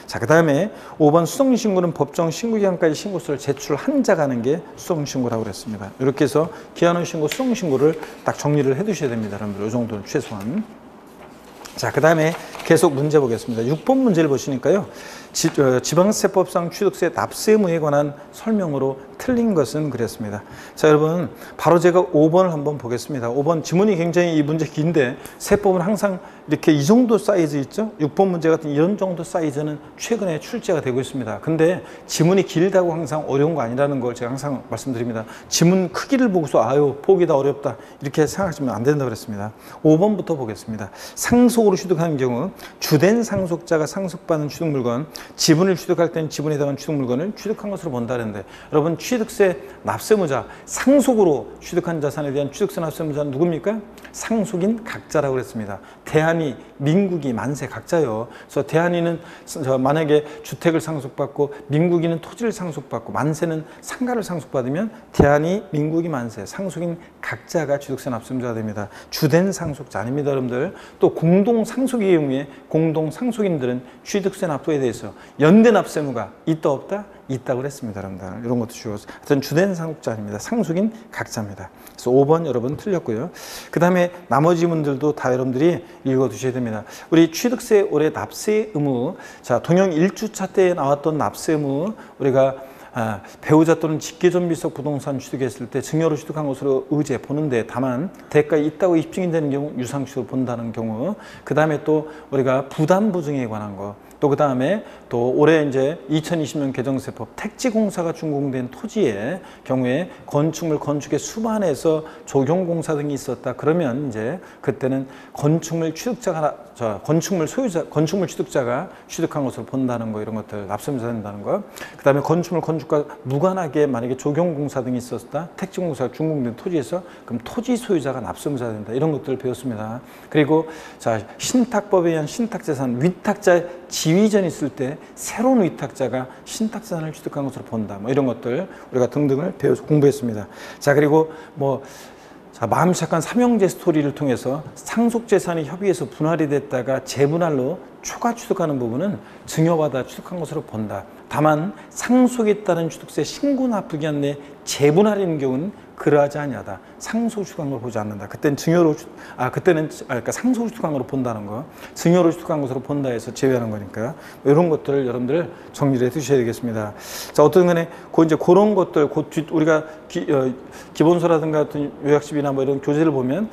자, 그 다음에 5번 수정신고는 법정 신고기한까지 신고서를 제출한 자가 하는 게 수정신고라고 그랬습니다. 이렇게 해서 기한의 신고, 수정신고를 딱 정리를 해 두셔야 됩니다. 여러분들 이 정도는 최소한. 자, 그 다음에 계속 문제 보겠습니다. 6번 문제를 보시니까요. 지방세법상 취득세 납세의무에 관한 설명으로 틀린 것은 그랬습니다. 자, 여러분 바로 제가 5번을 한번 보겠습니다. 5번 지문이 굉장히 이 문제 긴데 세법은 항상 이렇게 이 정도 사이즈 있죠? 6번 문제 같은 이런 정도 사이즈는 최근에 출제가 되고 있습니다. 근데 지문이 길다고 항상 어려운 거 아니라는 걸 제가 항상 말씀드립니다. 지문 크기를 보고서 아유 보기 다 어렵다 이렇게 생각하시면 안 된다고 그랬습니다. 5번부터 보겠습니다. 상속으로 취득하는 경우 주된 상속자가 상속받는 취득물건, 지분을 취득할 때는 지분에 해당하는 취득물건을 취득한 것으로 본다는데, 여러분 취득세 납세무자, 상속으로 취득한 자산에 대한 취득세 납세무자는 누굽니까? 상속인 각자라고 그랬습니다. 대한이, 민국이, 만세 각자요. 그래서 대한이는 만약에 주택을 상속받고 민국이는 토지를 상속받고 만세는 상가를 상속받으면 대한이, 민국이, 만세, 상속인 각자가 취득세 납세무자가 됩니다. 주된 상속자 아닙니다, 여러분들. 또 공동 상속의 경우에 공동 상속인들은 취득세 납부에 대해서 연대 납세무가 있다 없다? 있다고 그랬습니다, 여러분들. 이런 것도 주어서 하여튼 주된 상속자 아닙니다. 상속인 각자입니다. 그래서 5번 여러분 틀렸고요. 그 다음에 나머지 문들도 다 여러분들이 읽어두셔야 됩니다. 우리 취득세 올해 납세 의무, 자, 동영 1주차 때 나왔던 납세 의무, 우리가 배우자 또는 직계존비속 부동산 취득했을 때 증여로 취득한 것으로 의제 보는데, 다만 대가에 있다고 입증이 되는 경우 유상취득으로 본다는 경우, 그 다음에 또 우리가 부담부증에 관한 거, 또 그 다음에 또 올해 이제 2020년 개정세법 택지공사가 준공된 토지의 경우에 건축물 건축의 수반에서 조경공사 등이 있었다. 그러면 이제 그때는 건축물 취득자가, 건축물 소유자, 건축물 취득자가 취득한 것으로 본다는 거, 이런 것들 납세무자 된다는 거. 그 다음에 건축물 건축과 무관하게 만약에 조경공사 등이 있었다. 택지공사가 준공된 토지에서 그럼 토지 소유자가 납세무자 된다. 이런 것들을 배웠습니다. 그리고 자, 신탁법에 의한 신탁재산, 위탁자 지위전이 있을 때 새로운 위탁자가 신탁재산을 취득한 것으로 본다. 뭐 이런 것들 우리가 등등을 배워서 공부했습니다. 자, 그리고 뭐 자, 마음 착한 삼형제 스토리를 통해서 상속재산이 협의해서 분할이 됐다가 재분할로 추가 취득하는 부분은 증여받아 취득한 것으로 본다. 다만 상속에 따른 취득세 신고 납부기한 내 재분할인 경우는 그러하지 아니하다. 상속 취득한 걸 보지 않는다. 그때는 증여로 그러니까 상속 취득한 걸로 본다는 거, 증여로 취득한 것으로 본다 해서 제외하는 거니까 이런 것들을 여러분들 정리를 해 두셔야 되겠습니다. 자, 어떤 간에 이제 그런 것들 우리가 기본서라든가 같은 요약집이나 뭐 이런 교재를 보면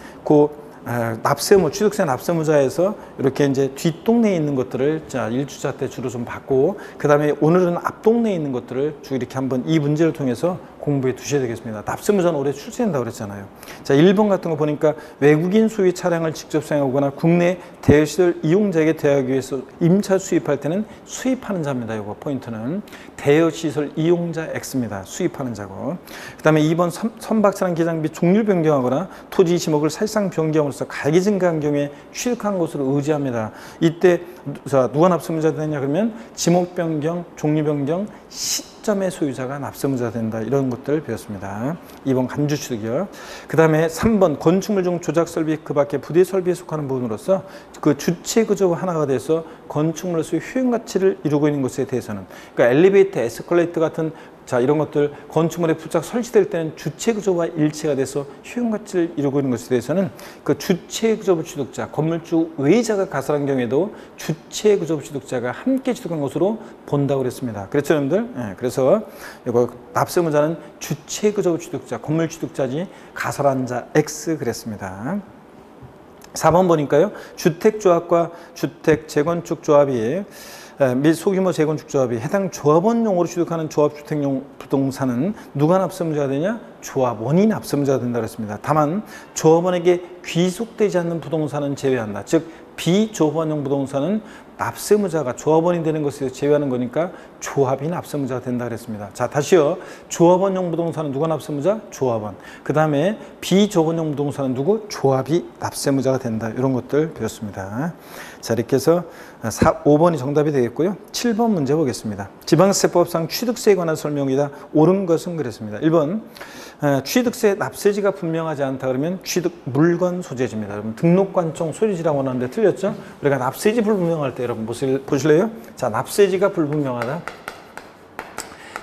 납세무, 취득세 납세무자에서 이렇게 이제 뒷동네에 있는 것들을 자, 1주차 때 주로 좀 받고, 그 다음에 오늘은 앞동네에 있는 것들을 쭉 이렇게 한번 이 문제를 통해서 공부해 두셔야 되겠습니다. 납세무자는 올해 출시된다고 그랬잖아요. 자, 1번 같은 거 보니까 외국인 소유 차량을 직접 사용하거나 국내 대여시설 이용자에게 대여하기 위해서 임차 수입할 때는 수입하는 자입니다. 이거 포인트는 대여시설 이용자 X입니다. 수입하는 자고. 그 다음에 2번 선박 차량 기장비 종류 변경하거나 토지 지목을 사실상 변경으로써 가액이 증가한 경우에 취득한 것으로 의지합니다. 이때 자, 누가 납세무자가 되냐 그러면 지목 변경, 종류 변경, 시점의 소유자가 납세무자가 된다. 이런 것들을 배웠습니다. 2번 간주 취득이요. 그 다음에 3번 건축물 중 조작 설비 그 밖에 부대 설비에 속하는 부분으로서 그 주체 구조 하나가 돼서 건축물로서의 효용 가치를 이루고 있는 것에 대해서는 그러니까 엘리베이터, 에스컬레이터 같은 자, 이런 것들 건축물에 부착 설치될 때는 주체 구조와 일체가 돼서 효용 가치를 이루고 있는 것에 대해서는 그 주체 구조부 취득자, 건물주 외자가 가설한 경우에도 주체 구조부 취득자가 함께 취득한 것으로 본다고 그랬습니다. 그렇죠, 여러분들? 예, 그래서 이거 납세무자는 주체 구조부 취득자, 건물 취득자지 가설한 자 X 그랬습니다. 4번 보니까요. 주택조합과 주택재건축조합이 및 소규모 재건축조합이 해당 조합원용으로 취득하는 조합주택용 부동산은 누가 납세무자가 되냐? 조합원이 납세무자가 된다 그랬습니다. 다만 조합원에게 귀속되지 않는 부동산은 제외한다. 즉 비조합원용 부동산은 납세무자가 조합원이 되는 것에서 제외하는 거니까 조합이 납세무자가 된다 그랬습니다. 자, 다시요. 조합원용 부동산은 누가 납세무자? 조합원. 그 다음에 비조합원용 부동산은 누구? 조합이 납세무자가 된다. 이런 것들 배웠습니다. 자, 이렇게 해서 5번이 정답이 되겠고요. 7번 문제 보겠습니다. 지방세법상 취득세에 관한 설명이다. 옳은 것은 그랬습니다. 1번 취득세 납세지가 분명하지 않다 그러면 취득 물건 소재지입니다. 여러분 등록관청 소재지라고 하는데 틀렸죠? 우리가 납세지 불분명할 때 여러분 보실래요? 자, 납세지가 불분명하다.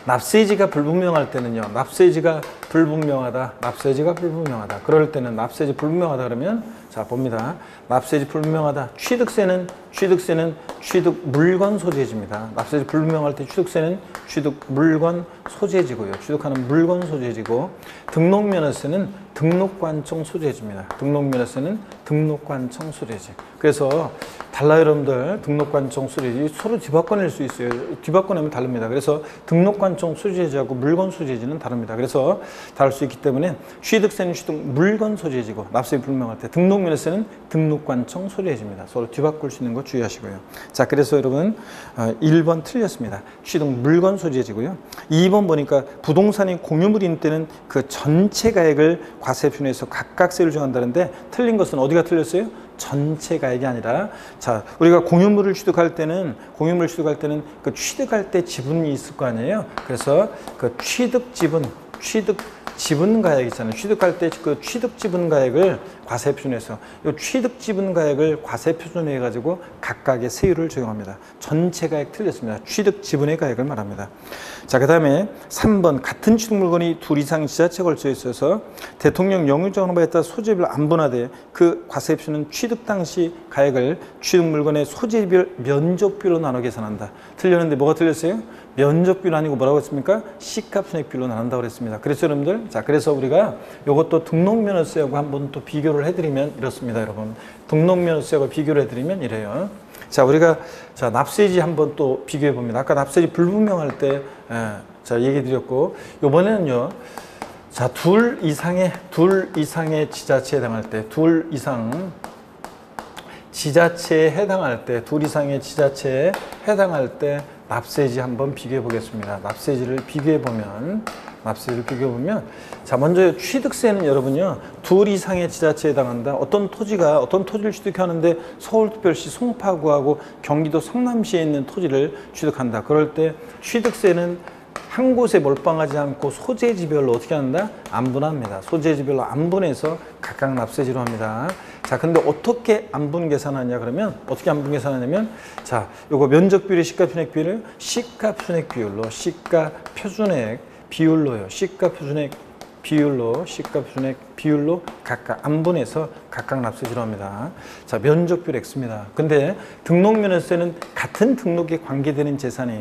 납세지가 불분명할 때는요. 납세지가 불분명하다. 납세지가 불분명하다. 그럴 때는 납세지 불분명하다 그러면 자, 봅니다. 납세지 불분명하다. 취득세는 취득 물건 소재지입니다. 납세지 불분명할 때 취득세는 취득 물건 소재지고요. 취득하는 물건 소재지고 등록면허세는 등록관청 소재지입니다. 등록면허세는 등록관청 소재지. 그래서 달라요, 여러분들. 등록관청 소재지 서로 뒤바꿔낼 수 있어요. 뒤바꿔내면 다릅니다. 그래서 등록관청 소재지하고 물건 소재지는 다릅니다. 그래서 다를 수 있기 때문에 취득세는 취득 물건 소재지고 납세지 불분명할 때 등록면허세는 등록관청 소재지입니다. 서로 뒤바꿀 수 있는 거 주의하시고요. 자, 그래서 여러분 1번 틀렸습니다. 취득 물건 소재지고요. 2번 보니까 부동산이 공유물인 때는 그 전체 가액을 과세표준에서 각각세를 정한다는데 틀린 것은 어디가 틀렸어요? 전체 가액이 아니라 자, 우리가 공유물을 취득할 때는 그 취득할 때 지분이 있을 거 아니에요. 그래서 그 취득 지분 가액 있잖아요. 취득할 때 그 취득 지분 가액을 과세표준에서 이 취득 지분 가액을 과세표준에 해가지고 각각의 세율을 적용합니다. 전체 가액 틀렸습니다. 취득 지분의 가액을 말합니다. 자, 그 다음에 3번 같은 취득 물건이 둘 이상 지자체에 걸쳐 있어서 대통령 영유정헌법에 따라 소재별 안 분화돼 그 과세표준은 취득 당시 가액을 취득 물건의 소재별 면적비로 나눠 계산한다. 틀렸는데 뭐가 틀렸어요? 면적비로 아니고 뭐라고 했습니까? 시가순액비로 나눈다고 그랬습니다. 그래서 여러분들, 자, 그래서 우리가 이것도 등록면허세하고 한번 또 비교를 해드리면 이렇습니다, 여러분. 등록면허세하고 비교를 해드리면 이래요. 자, 우리가 자 납세지 한번 또 비교해 봅니다. 아까 납세지 불분명할 때 자 얘기 드렸고 이번에는요. 자, 둘 이상의 지자체에 해당할 때, 둘 이상 지자체에 해당할 때, 둘 이상의 지자체에 해당할 때 납세지 한번 비교해 보겠습니다. 납세지를 비교해 보면 자, 먼저 취득세는 여러분요. 둘 이상의 지자체에 해당한다. 어떤 토지를 취득하는데 서울특별시 송파구하고 경기도 성남시에 있는 토지를 취득한다. 그럴 때 취득세는 한 곳에 몰빵하지 않고 소재지별로 어떻게 한다? 안분합니다. 소재지별로 안분해서 각각 납세지로 합니다. 자, 근데 어떻게 안분 계산하냐 그러면 어떻게 안분 계산하냐면 자, 요거 면적 비율의 시가표준액 비율을 시가표준액 비율로요. 시가표준액 비율로 각각 안분해서 각각 납세지로 합니다. 자, 면적 비율 X입니다. 근데 등록면허세는 같은 등록에 관계되는 재산이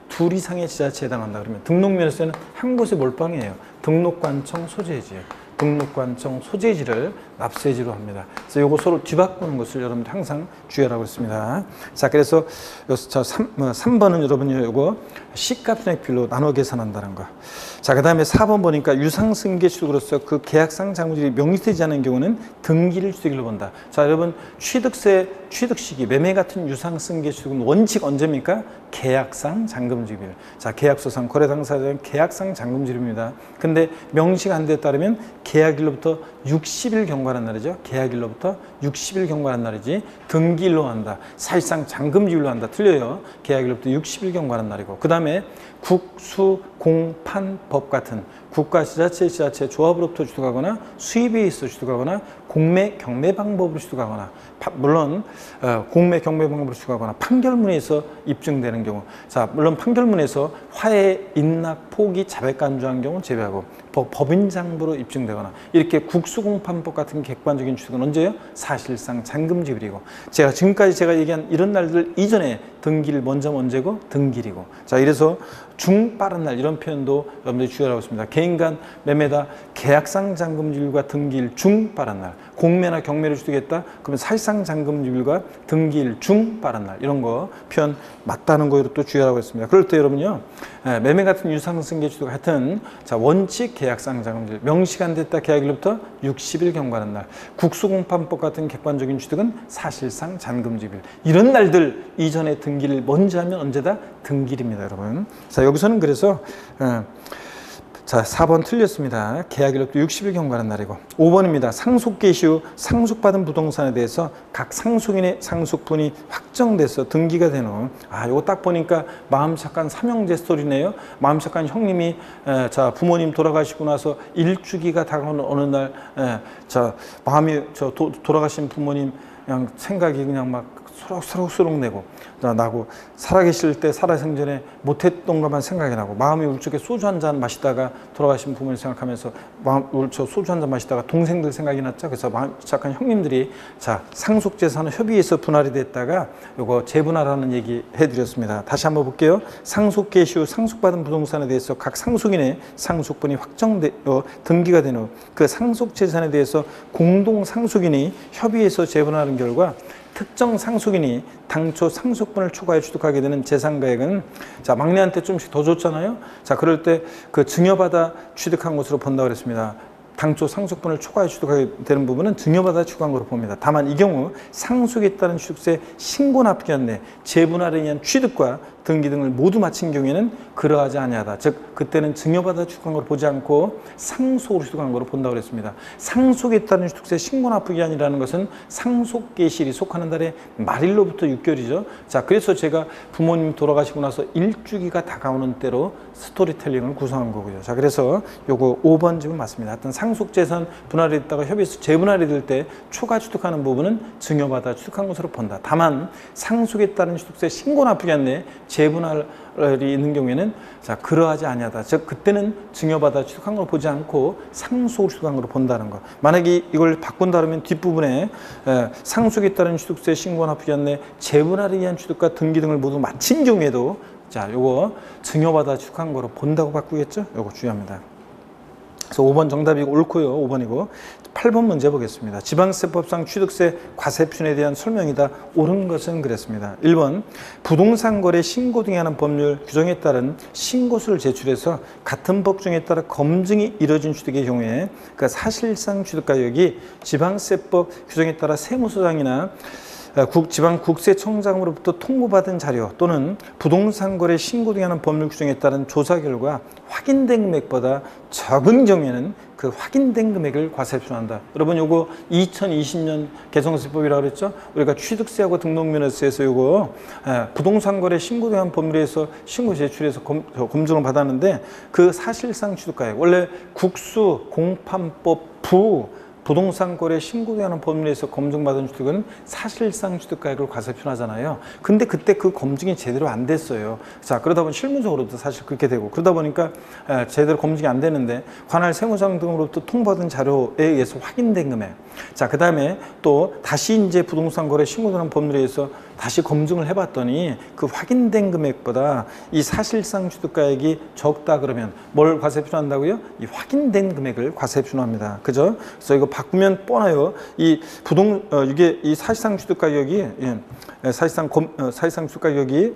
둘 이상의 지자체에 해당한다 그러면 등록면허세는 한 곳에 몰빵이에요. 등록관청 소재지예요. 등록관청 소재지를 납세지로 합니다. 그래서 요거 서로 뒤바꾸는 것을 여러분들 항상 주의하라고 했습니다. 자, 그래서 3번은 여러분이 요거 시가편액비율로 나눠 계산한다는 거. 자, 그 다음에 4번 보니까 유상승계 취득으로서 그 계약상 장부질이 명시되지 않은 경우는 등기를 취득일로 본다. 자, 여러분 취득세 취득 시기 매매 같은 유상승계 취득은 원칙 언제입니까? 계약상 잔금지급일. 자, 계약서상 거래 당사자는 계약상 잔금지급입니다. 근데 명시가 안 돼 따르면 계약일로부터 60일 경과란 날이죠. 계약일로부터 60일 경과란 날이지 등기일로 한다. 사실상 잔금지급일로 한다. 틀려요. 계약일로부터 60일 경과란 날이고. 그 다음에 국수공판법 같은 국가, 지자체, 조합으로부터 취득하거나 수입에 있어 취득하거나 공매, 경매 방법으로 취득하거나 물론 공매, 경매 방법으로 취득하거나 판결문에서 입증되는 경우, 자 물론 판결문에서 화해, 인락, 포기, 자백 간주한 경우 제외하고 법인장부로 입증되거나 이렇게 국수공판법 같은 객관적인 취득은 언제요? 사실상 잔금지급이고 제가 지금까지 제가 얘기한 이런 날들 이전에 등기를 먼저 언제고? 등기일이고. 자, 이래서 중빠른 날 이런 표현도 여러분들이 주의하라고 했습니다. 개인간 매매다 계약상 잔금지급일과 등기일 중빠른 날, 공매나 경매를 취득했다 그러면 사실상 잔금지급일과 등기일 중빠른 날 이런 거 표현 맞다는 거로 또 주의하라고 했습니다. 그럴 때 여러분요 매매 같은 유상승계 취득 하여튼 자 원칙 계약상 잔금지급일 명시가 안 됐다 계약일로부터 60일 경과하는 날, 국수공판법 같은 객관적인 취득은 사실상 잔금지급일 이런 날들 이전에 등기를 먼저 하면 언제다? 등기일입니다, 여러분. 자, 여기서는 그래서 자 4번 틀렸습니다. 계약일로부터 60일 경과하는 날이고 5번입니다. 상속 개시 후 상속받은 부동산에 대해서 각 상속인의 상속분이 확정돼서 등기가 된 후 요거 딱 보니까 마음 착한 삼형제 스토리네요. 마음 착한 형님이 자 부모님 돌아가시고 나서 일주기가 다가오는 어느 날 자 마음이 돌아가신 부모님 그냥 생각이 그냥 막 소록소록 나고 살아계실 때 살아생전에 못했던 것만 생각이 나고 마음이 울적해 소주 한 잔 마시다가 돌아가신 부모님 생각하면서 저 소주 한 잔 마시다가 동생들 생각이 났죠. 그래서 마음 착한 형님들이 자 상속재산은 협의해서 분할이 됐다가 요거 재분할하는 얘기 해드렸습니다. 다시 한번 볼게요. 상속 개시 후 상속받은 부동산에 대해서 각 상속인의 상속분이 확정되어 등기가 된 후 그 상속재산에 대해서 공동 상속인이 협의해서 재분할하는 결과 특정 상속인이 당초 상속분을 초과해 취득하게 되는 재산가액은 자 막내한테 좀씩 더 줬잖아요. 자 그럴 때 그 증여받아 취득한 것으로 본다고 그랬습니다. 당초 상속분을 초과해 취득하게 되는 부분은 증여받아 취득한 것으로 봅니다. 다만 이 경우 상속에 따른 취득세 신고 납부기 한내 재분할에 의한 취득과 등기 등을 모두 마친 경우에는 그러하지 아니하다. 즉 그때는 증여받아 취득한 걸 보지 않고 상속으로 취득한 걸로 본다고 그랬습니다. 상속에 따른 취득세 신고 납부기한이라는 것은 상속 개시일이 속하는 달의 말일로부터 6개월이죠. 자 그래서 제가 부모님 돌아가시고 나서 일주기가 다가오는 때로 스토리텔링을 구성한 거고요. 자 그래서 요거 5번 지금 맞습니다. 하여튼 상속재산 분할이 됐다가 협의해서 재분할이 될 때 초과 취득하는 부분은 증여받아 취득한 것으로 본다. 다만 상속에 따른 취득세 신고 납부기한 내 재분할이 있는 경우에는 자 그러하지 아니하다. 즉 그때는 증여받아 취득한 걸 보지 않고 상속을 취득한 걸로 본다는 거. 만약에 이걸 바꾼다 그러면 뒷부분에 상속에 따른 취득세 신고 납부기한 내 재분할에 의한 취득과 등기 등을 모두 마친 경우에도 자 요거 증여받아 취득한 거로 본다고 바꾸겠죠. 요거 주의합니다. 그래서 5번 정답이 옳고요. 5번이고 8번 문제 보겠습니다. 지방세법상 취득세 과세표준에 대한 설명이다. 옳은 것은 그랬습니다. 1번 부동산 거래 신고 등에 관한 법률 규정에 따른 신고서를 제출해서 같은 법정에 따라 검증이 이뤄진 취득의 경우에 그 사실상 취득가격이 지방세법 규정에 따라 세무서장이나 지방국세청장으로부터 통보받은 자료 또는 부동산 거래 신고 등에 관한 법률 규정에 따른 조사 결과 확인된 금액보다 적은 경우에는 그 확인된 금액을 과세표준한다. 여러분 요거 2020년 개정세법이라고 그랬죠? 우리가 취득세하고 등록면허세에서 요거 부동산 거래 신고 등에 관한 법률에서 신고 제출해서 검증을 받았는데 그 사실상 취득가액 원래 국수 공판법 부동산 거래 신고되는 법률에서 검증받은 취득은 사실상 취득가액을 과세 표현하잖아요. 근데 그때 그 검증이 제대로 안 됐어요. 자, 그러다 보니 실무적으로도 사실 그렇게 되고, 그러다 보니까 제대로 검증이 안 되는데 관할 세무장 등으로부터 통보받은 자료에 의해서 확인된 금액. 자, 그 다음에 또 다시 이제 부동산 거래 신고되는 법률에 의해서 다시 검증을 해봤더니 그 확인된 금액보다 이 사실상 취득가액이 적다 그러면 뭘 과세 표현한다고요? 이 확인된 금액을 과세 표현합니다. 그죠? 그래서 이거 바꾸면 뻔해요. 이 이게 이 사실상 취득가격이 사실상 취득가격이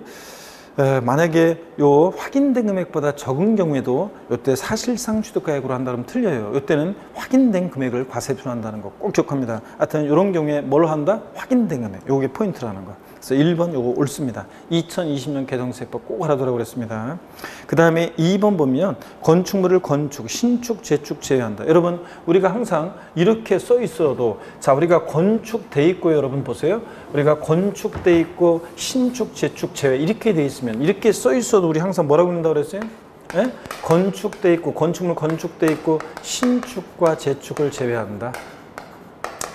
만약에 요 확인된 금액보다 적은 경우에도 요때 사실상 취득가액으로 한다면 틀려요. 요때는 확인된 금액을 과세 표현한다는 거 꼭 기억합니다. 하여튼 이런 경우에 뭘 한다? 확인된 금액. 요게 포인트라는 거. 그래서 1번 요거 옳습니다. 2020년 개정세법 꼭 알아두라고 그랬습니다. 그 다음에 2번 보면 건축물을 건축, 신축, 재축 제외한다. 여러분 우리가 항상 이렇게 써 있어도, 자, 우리가 건축돼 있고, 여러분 보세요. 우리가 건축돼 있고 신축, 재축 제외 이렇게 돼 있으면, 이렇게 써 있어도 우리 항상 뭐라고 읽는다고 그랬어요? 예? 건축돼 있고, 건축물 건축돼 있고 신축과 재축을 제외한다.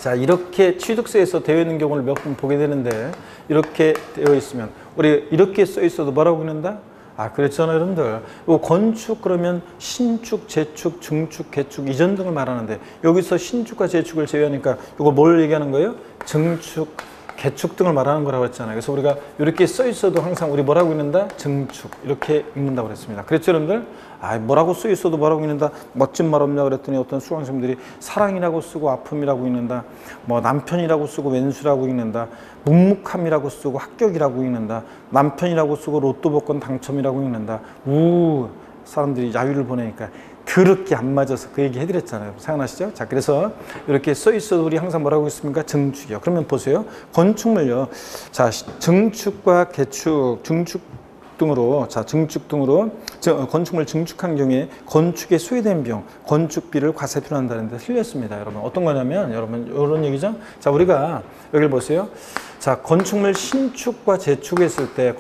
자, 이렇게 취득세에서 되어 있는 경우를 몇 번 보게 되는데, 이렇게 되어 있으면 우리 이렇게 써 있어도 뭐라고 읽는다? 아, 그렇잖아요, 여러분들. 요 건축 그러면 신축, 재축, 증축, 개축, 이전 등을 말하는데, 여기서 신축과 재축을 제외하니까 이거 뭘 얘기하는 거예요? 증축, 개축 등을 말하는 거라고 했잖아요. 그래서 우리가 이렇게 써 있어도 항상 우리 뭐라고 읽는다? 증축, 이렇게 읽는다고 그랬습니다. 그랬죠, 여러분들? 아, 뭐라고 써 있어도 뭐라고 읽는다? 멋진 말 없냐 그랬더니 어떤 수강생들이 사랑이라고 쓰고 아픔이라고 읽는다, 뭐 남편이라고 쓰고 왼수라고 읽는다, 묵묵함이라고 쓰고 합격이라고 읽는다, 남편이라고 쓰고 로또 복권 당첨이라고 읽는다. 사람들이 야유를 보내니까 더럽게 안 맞아서 그 얘기 해드렸잖아요. 생각나시죠? 자, 그래서 이렇게 써 있어도 우리 항상 뭐라고 했습니까? 증축이요. 그러면 보세요. 건축물요. 자, 증축과 개축, 증축 등으로, 자, 증축 등으로 건축물 증축한 경우에 건축에 소요된 비용, 건축비를 과세 표현한다는데 틀렸습니다. 여러분 어떤 거냐면, 여러분 이런 얘기죠. 자, 우리가 여기를 보세요. 자, 건축물 신축과 재축했을 때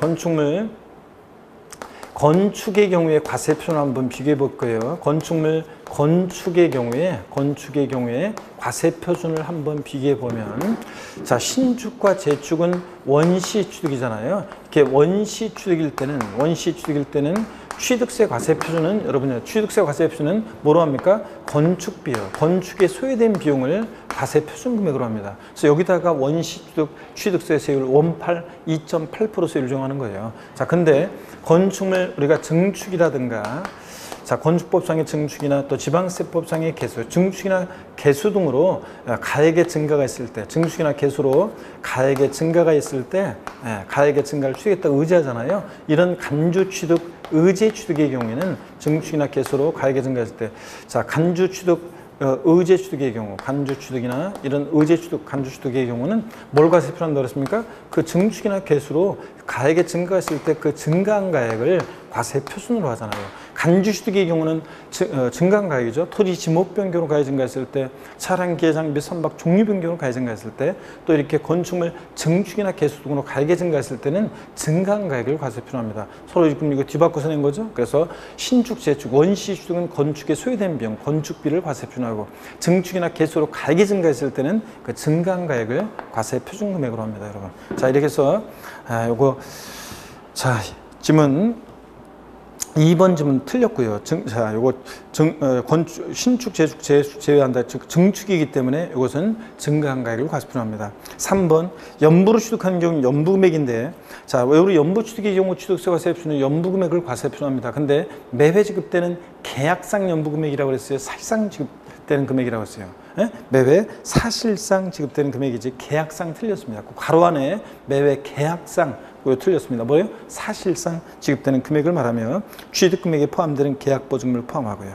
건축의 경우에 과세 표현 한번 비교해 볼 거예요. 건축물 건축의 경우에 과세 표준을 한번 비교해 보면, 자, 신축과 재축은 원시 취득이잖아요. 이렇게 원시 취득일 때는 취득세 과세 표준은, 여러분 취득세 과세 표준은 뭐로 합니까? 건축비요. 건축에 소요된 비용을 과세 표준 금액으로 합니다. 그래서 여기다가 원시 취득세 세율 2.8% 세율을 정하는 거예요. 자, 근데 건축물 우리가 증축이라든가, 자, 건축법상의 증축이나 또 지방세법상의 개수, 증축이나 개수 등으로 가액의 증가가 있을 때, 증축이나 개수로 가액의 증가가 있을 때, 가액의 증가를 취득했다고 의지하잖아요. 이런 간주 취득, 의제 취득의 경우에는 증축이나 개수로 가액의 증가했을 때, 자, 간주 취득, 의제 취득의 경우, 간주 취득이나 이런 의제 취득, 간주 취득의 경우는 뭘 과세 표현한다고 그랬습니까? 그 증축이나 개수로 가액의 증가가 있을 때 그 증가한 가액을 과세 표준으로 하잖아요. 간주 취득의 경우는 증가한 가액이죠. 토지 지목 변경으로 가액 증가했을 때, 차량 기회장 및 선박 종류 변경으로 가액 증가했을 때, 또 이렇게 건축물 증축이나 개수 등으로 가액이 증가했을 때는 증가한 가액을 과세 표현합니다. 서로 지금 이거 뒤바꿔서 낸 거죠. 그래서 신축, 재축, 원시 취득은 건축에 소요된 비용, 건축비를 과세 표현하고, 증축이나 개수로 가액이 증가했을 때는 그 증가한 가액을 과세 표준 금액으로 합니다, 여러분. 자, 이렇게 해서 자, 지문 2번 지문 틀렸고요. 자, 요거 신축, 재축, 제외한다. 즉 증축이기 때문에 이것은 증가한 가액을 과세 표현합니다. 3번 연부로 취득하는 경우는 연부 금액인데, 자, 우리 연부 취득의 경우 취득세 과세 표준은 연부 금액을 과세 표현합니다. 근데 매회 지급되는 계약상 연부 금액이라고 그랬어요. 사실상 지급되는 금액이라고 했어요. 매회 사실상 지급되는 금액이지 계약상 틀렸습니다. 괄호 안에 매회 계약상 틀렸습니다. 뭐예요? 사실상 지급되는 금액을 말하며 취득금액에 포함되는 계약보증금을 포함하고요.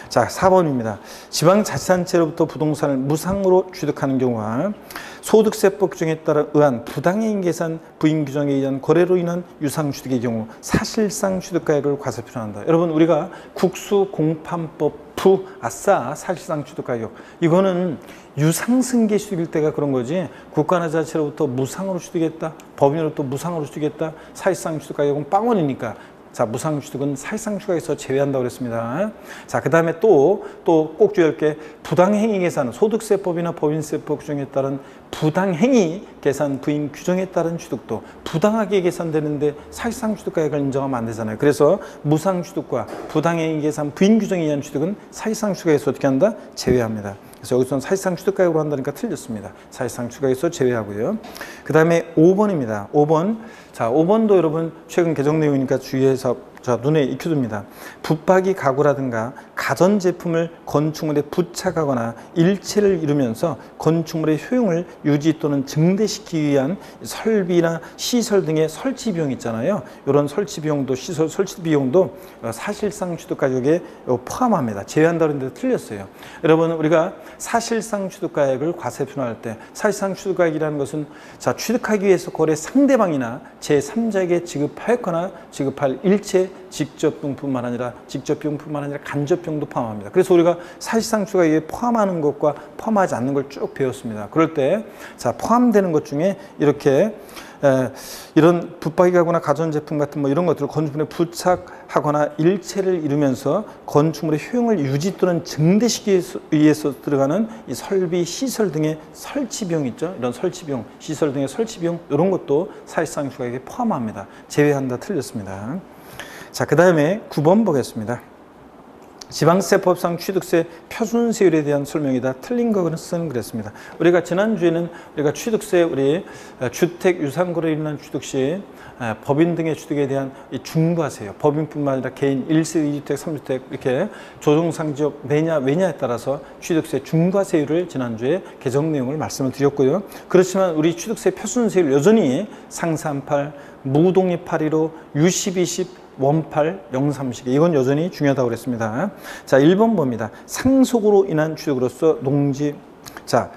자, 4번입니다. 지방자치단체로부터 부동산을 무상으로 취득하는 경우와 소득세법 규정에 따라 의한 부당해인 계산 부인 규정에 의한 거래로 인한 유상취득의 경우 사실상 취득가액을 과세 표현한다. 여러분 우리가 국수공판법 아싸 사실상 취득가격, 이거는 유상승계 취득일 때가 그런 거지, 국가나 자치로부터 무상으로 취득했다, 법인으로부터 무상으로 취득했다, 사실상 취득가격은 빵원이니까 자, 무상취득은 사실상취득에서 제외한다고 그랬습니다. 자, 그 다음에 또 꼭 주의할 게 부당행위 계산, 소득세법이나 법인세법 규정에 따른 부당행위 계산 부인 규정에 따른 취득도 부당하게 계산되는데 사실상취득가액을 인정하면 안 되잖아요. 그래서 무상취득과 부당행위 계산 부인 규정에 의한 취득은 사실상취득에서 어떻게 한다? 제외합니다. 그래서 여기서는 사실상 취득가액으로 한다니까 틀렸습니다. 사실상 취득가액에서 제외하고요. 그 다음에 5번입니다. 5번. 자, 5번도 여러분 최근 개정 내용이니까 주의해서 눈에 익혀둡니다. 붙박이 가구라든가 가전제품을 건축물에 부착하거나 일체를 이루면서 건축물의 효용을 유지 또는 증대시키기 위한 설비나 시설 등의 설치 비용 있잖아요. 이런 설치 비용도 시설 설치 비용도 사실상 취득 가격에 포함합니다. 제외한다고 했는데 틀렸어요. 여러분 우리가 사실상 취득 가액을 과세 표현할 때 사실상 취득 가액이라는 것은 자, 취득하기 위해서 거래 상대방이나 제3자에게 지급하였거나 지급할 일체 직접 비용뿐만 아니라 간접 비용도 포함합니다. 그래서 우리가 사실상 취득가액에 포함하는 것과 포함하지 않는 걸 쭉 배웠습니다. 그럴 때 자, 포함되는 것 중에 이렇게 이런 붙박이 가구나 가전제품 같은 뭐 이런 것들을 건축물에 부착하거나 일체를 이루면서 건축물의 효용을 유지 또는 증대시키기 위해서 들어가는 이 설비, 시설 등의 설치 비용 있죠. 이런 설치 비용, 시설 등의 설치 비용 이런 것도 사실상 취득가액에 포함합니다. 제외한다 틀렸습니다. 자, 그 다음에 9번 보겠습니다. 지방세법상 취득세 표준세율에 대한 설명이다. 틀린 것은 그랬습니다. 우리가 지난주에는 우리가 취득세, 우리 주택 유상거래로 인한 취득 시 법인 등의 취득에 대한 이 중과세요. 법인뿐만 아니라 개인 1세, 2주택, 3주택 이렇게 조정상지역 내냐 왜냐에 따라서 취득세 중과세율을 지난주에 개정 내용을 말씀을 드렸고요. 그렇지만 우리 취득세 표준세율 여전히 상산8, 무독립 8.15, 유십 20, 원팔 030 이건 여전히 중요하다고 그랬습니다. 자, 1번 봅니다. 상속으로 인한 취득으로서 농지. 자,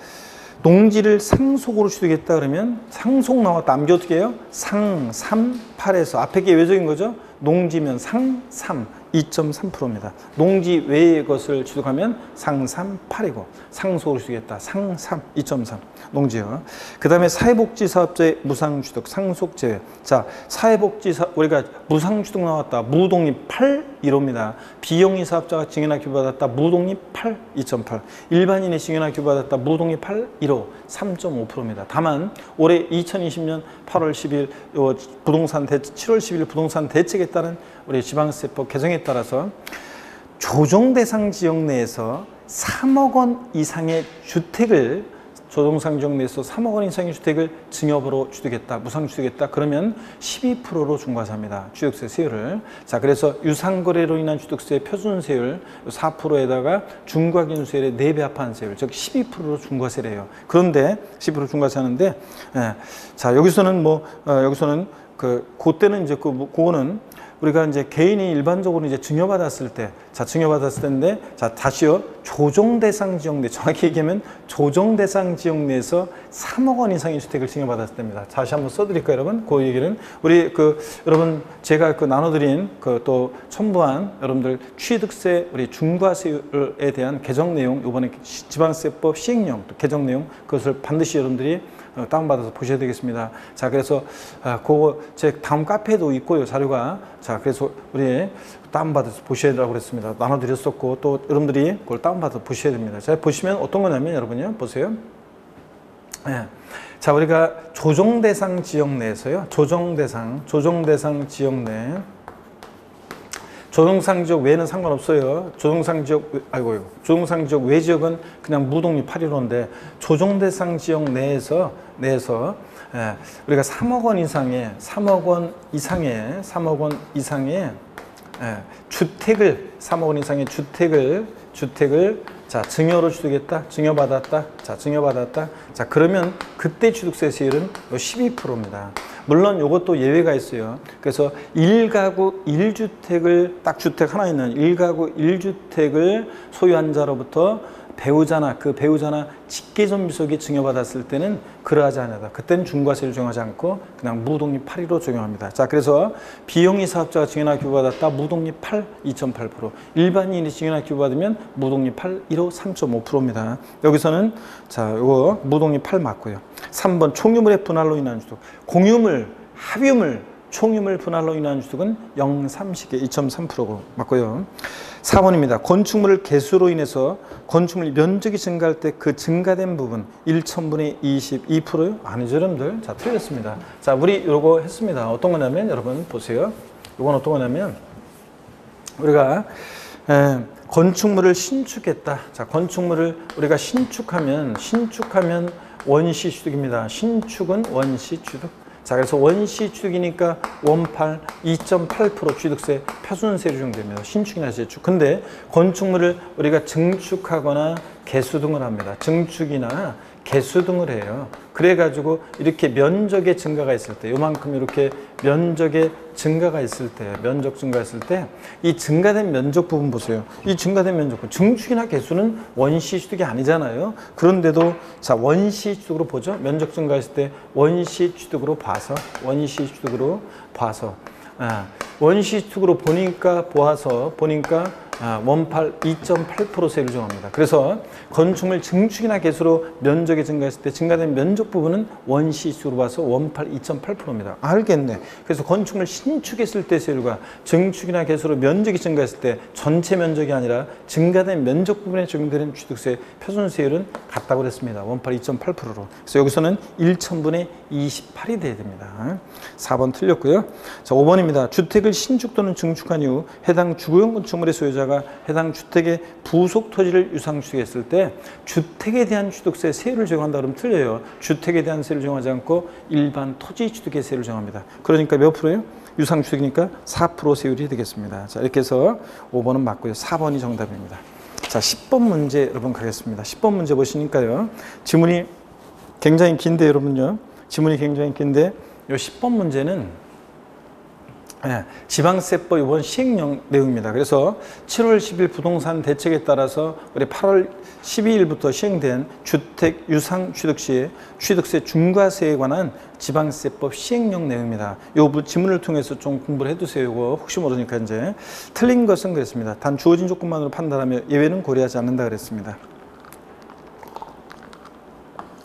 농지를 상속으로 취득했다 그러면 상속 나왔다. 암기 어떻게 해요? 상 3, 8에서 앞에 게 외적인 거죠? 농지면 상 3, 2.3%입니다. 농지 외의 것을 취득하면 상 3, 8이고 상속으로 취득했다. 상 3, 2.3 농지요. 그 다음에 사회복지사업자의 무상취득, 상속제외. 자, 사회복지사 우리가 무상취득 나왔다. 무독립 8, 1호입니다. 비영리 사업자가 증여나 기부받았다. 무독립 8, 2.8. 일반인이 증여나 기부받았다. 무독립 8, 1호, 3.5%입니다. 다만 올해 2020년 8월 10일 7월 10일 부동산 대책에 따른 우리 지방세법 개정에 따라서 조정대상 지역 내에서 3억 원 이상의 주택을 조정상 지역 내에서 3억 원 이상의 주택을 증여부로 취득했다, 무상 취득했다. 그러면 12%로 중과세합니다. 취득세 세율을. 자, 그래서 유상거래로 인한 취득세 표준세율 4%에다가 중과기준세율의 4배 합한 세율, 즉 12%로 중과세를 해요. 그런데 10% 중과세하는데, 자, 여기서는 여기서는 그때는 이제 그거는 우리가 이제 개인이 일반적으로 이제 증여받았을 때, 자, 증여받았을 때인데, 자, 다시요. 조정대상 지역 내, 정확히 얘기하면 조정대상 지역 내에서 3억 원 이상의 주택을 증여받았을 때입니다. 다시 한번 써드릴까요, 여러분? 그 얘기는. 우리 여러분, 제가 나눠드린 또 첨부한 여러분들 취득세, 우리 중과세율에 대한 개정 내용, 이번에 지방세법 시행령, 또 개정 내용, 그것을 반드시 여러분들이 다운받아서 보셔야 되겠습니다. 자, 그래서 그거 제 다음 카페에도 있고요, 자료가. 자, 그래서 우리 다운받아서 보셔야 되라고 그랬습니다. 나눠드렸었고 또 여러분들이 그걸 다운받아서 보셔야 됩니다. 자, 보시면 어떤 거냐면 여러분요, 보세요. 자, 우리가 조정대상 지역 내에서요, 조정대상 지역 내, 조정상 지역 외에는 상관없어요. 조정상 지역 외 지역은 그냥 무독립 8.15인데 조정대상 지역 내에서 우리가 3억 원 이상의 주택을 3억 원 이상의 주택을 자, 증여로 취득했다, 증여받았다, 자, 증여받았다. 자, 그러면 그때 취득세 세율은 12%입니다. 물론 이것도 예외가 있어요. 그래서 1가구 1주택을 딱 주택 하나 있는 1가구 1주택을 소유한 자로부터 배우자나 직계존 비속이 증여받았을 때는 그러하지 않다. 그때는 중과세를 적용하지 않고 그냥 무독립 8.15 적용합니다. 자, 그래서 비영리 사업자가 증여나 기부받았다. 무독립 8, 2.8%. 일반인이 증여나 기부받으면 무독립 8, 1호 3.5%입니다. 여기서는 자, 요거 무독립 8 맞고요. 3번 총유물의 분할로 인한 취득. 공유물, 합유물, 총유물 분할로 인한 취득은 0.30개 2.3%고 맞고요. 4번입니다. 건축물을 개수로 인해서 건축물 면적이 증가할 때 그 증가된 부분 1,000분의 22%요? 아니죠, 여러분들. 자, 틀렸습니다. 자, 우리 이거 했습니다. 어떤 거냐면 여러분 보세요. 이건 어떤 거냐면 우리가 건축물을 신축했다. 자, 건축물을 우리가 신축하면 원시 취득입니다. 신축은 원시 취득. 자, 그래서 원시 취득이니까 원팔 2.8% 취득세 표준세율이 적용됩니다. 신축이나 재축. 근데 건축물을 우리가 증축하거나 개수등을 합니다. 증축이나 개수등을 해요. 그래가지고 이렇게 면적의 증가가 있을 때, 요만큼 이렇게 면적의 증가가 있을 때, 면적 증가했을 때, 이 증가된 면적 부분 보세요. 이 증가된 면적 부분, 증축이나 개수는 원시 취득이 아니잖아요. 그런데도 자, 원시 취득으로 보죠. 면적 증가했을 때 원시 취득으로 봐서, 원시 취득으로 봐서, 원시 취득으로 보니까 원팔 2.8% 세율을 정합니다. 그래서 건축물 증축이나 개수로 면적이 증가했을 때 증가된 면적 부분은 원시 취득으로 봐서 원팔 2.8%입니다. 알겠네. 그래서 건축물 신축했을 때 세율과 증축이나 개수로 면적이 증가했을 때 전체 면적이 아니라 증가된 면적 부분에 적용되는 취득세 표준세율은 같다고 그랬습니다. 원팔 2.8%로. 그래서 여기서는 1,000분의 28이 돼야 됩니다. 4번 틀렸고요. 자, 5번입니다. 주택을 신축 또는 증축한 이후 해당 주거용 건축물의 소유자가 해당 주택의 부속 토지를 유상 취득했을 때 주택에 대한 취득세 세율을 적용한다 그러면 틀려요. 주택에 대한 세율을 적용하지 않고 일반 토지 취득의 세율을 정합니다. 그러니까 몇 프로예요? 유상 취득이니까 4% 세율이 되겠습니다. 자, 이렇게 해서 5번은 맞고요. 4번이 정답입니다. 자, 10번 문제 여러분 가겠습니다. 10번 문제 보시니까요. 지문이 굉장히 긴데 여러분요. 지문이 굉장히 긴데 이 10번 문제는 지방세법 이번 시행령 내용입니다. 그래서 7월 10일 부동산 대책에 따라서 우리 8월 12일부터 시행된 주택 유상 취득 시 취득세 중과세에 관한 지방세법 시행령 내용입니다. 이 지문을 통해서 좀 공부를 해두세요. 이거 혹시 모르니까 이제 틀린 것은 그랬습니다. 단 주어진 조건만으로 판단하며 예외는 고려하지 않는다 그랬습니다.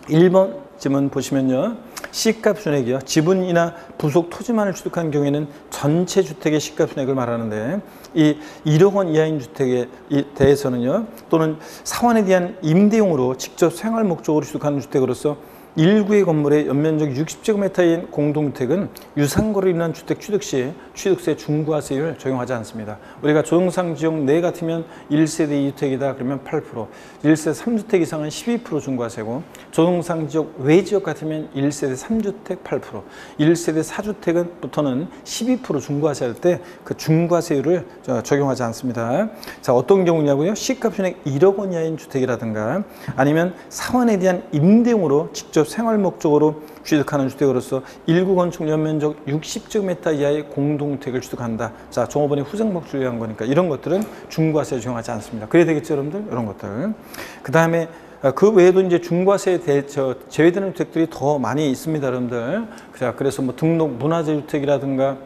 1번 지문 보시면요. 시가 순액이요. 지분이나 부속 토지만을 취득한 경우에는 전체 주택의 시가 순액을 말하는데 이 1억 원 이하인 주택에 대해서는요. 또는 사원에 대한 임대용으로 직접 생활 목적으로 취득하는 주택으로서 1구의 건물의 연면적 60제곱미터인 공동주택은 유상거래로 인한 주택 취득 시 취득세 중과세율 적용하지 않습니다. 우리가 조정상 지역 내 같으면 1세대 2주택이다 그러면 8%, 1세대 3주택 이상은 12% 중과세고 조정상 지역 외 지역 같으면 1세대 3주택 8%, 1세대 4주택부터는 12% 중과세할 때 그 중과세율을 적용하지 않습니다. 자, 어떤 경우냐고요? 시가 순액 1억 원 이하인 주택이라든가 아니면 사원에 대한 임대용으로 직접 생활 목적으로 취득하는 주택으로서 1구 건축 연면적 60제곱미터 이하의 공동주택을 취득한다. 자, 종업원이 후생복 주의한 거니까 이런 것들은 중과세 적용하지 않습니다. 그래야 되겠죠, 여러분들? 이런 것들. 그 다음에 그 외에도 이제 중과세에 제외되는 주택들이 더 많이 있습니다, 여러분들. 자, 그래서 뭐 등록 문화재 주택이라든가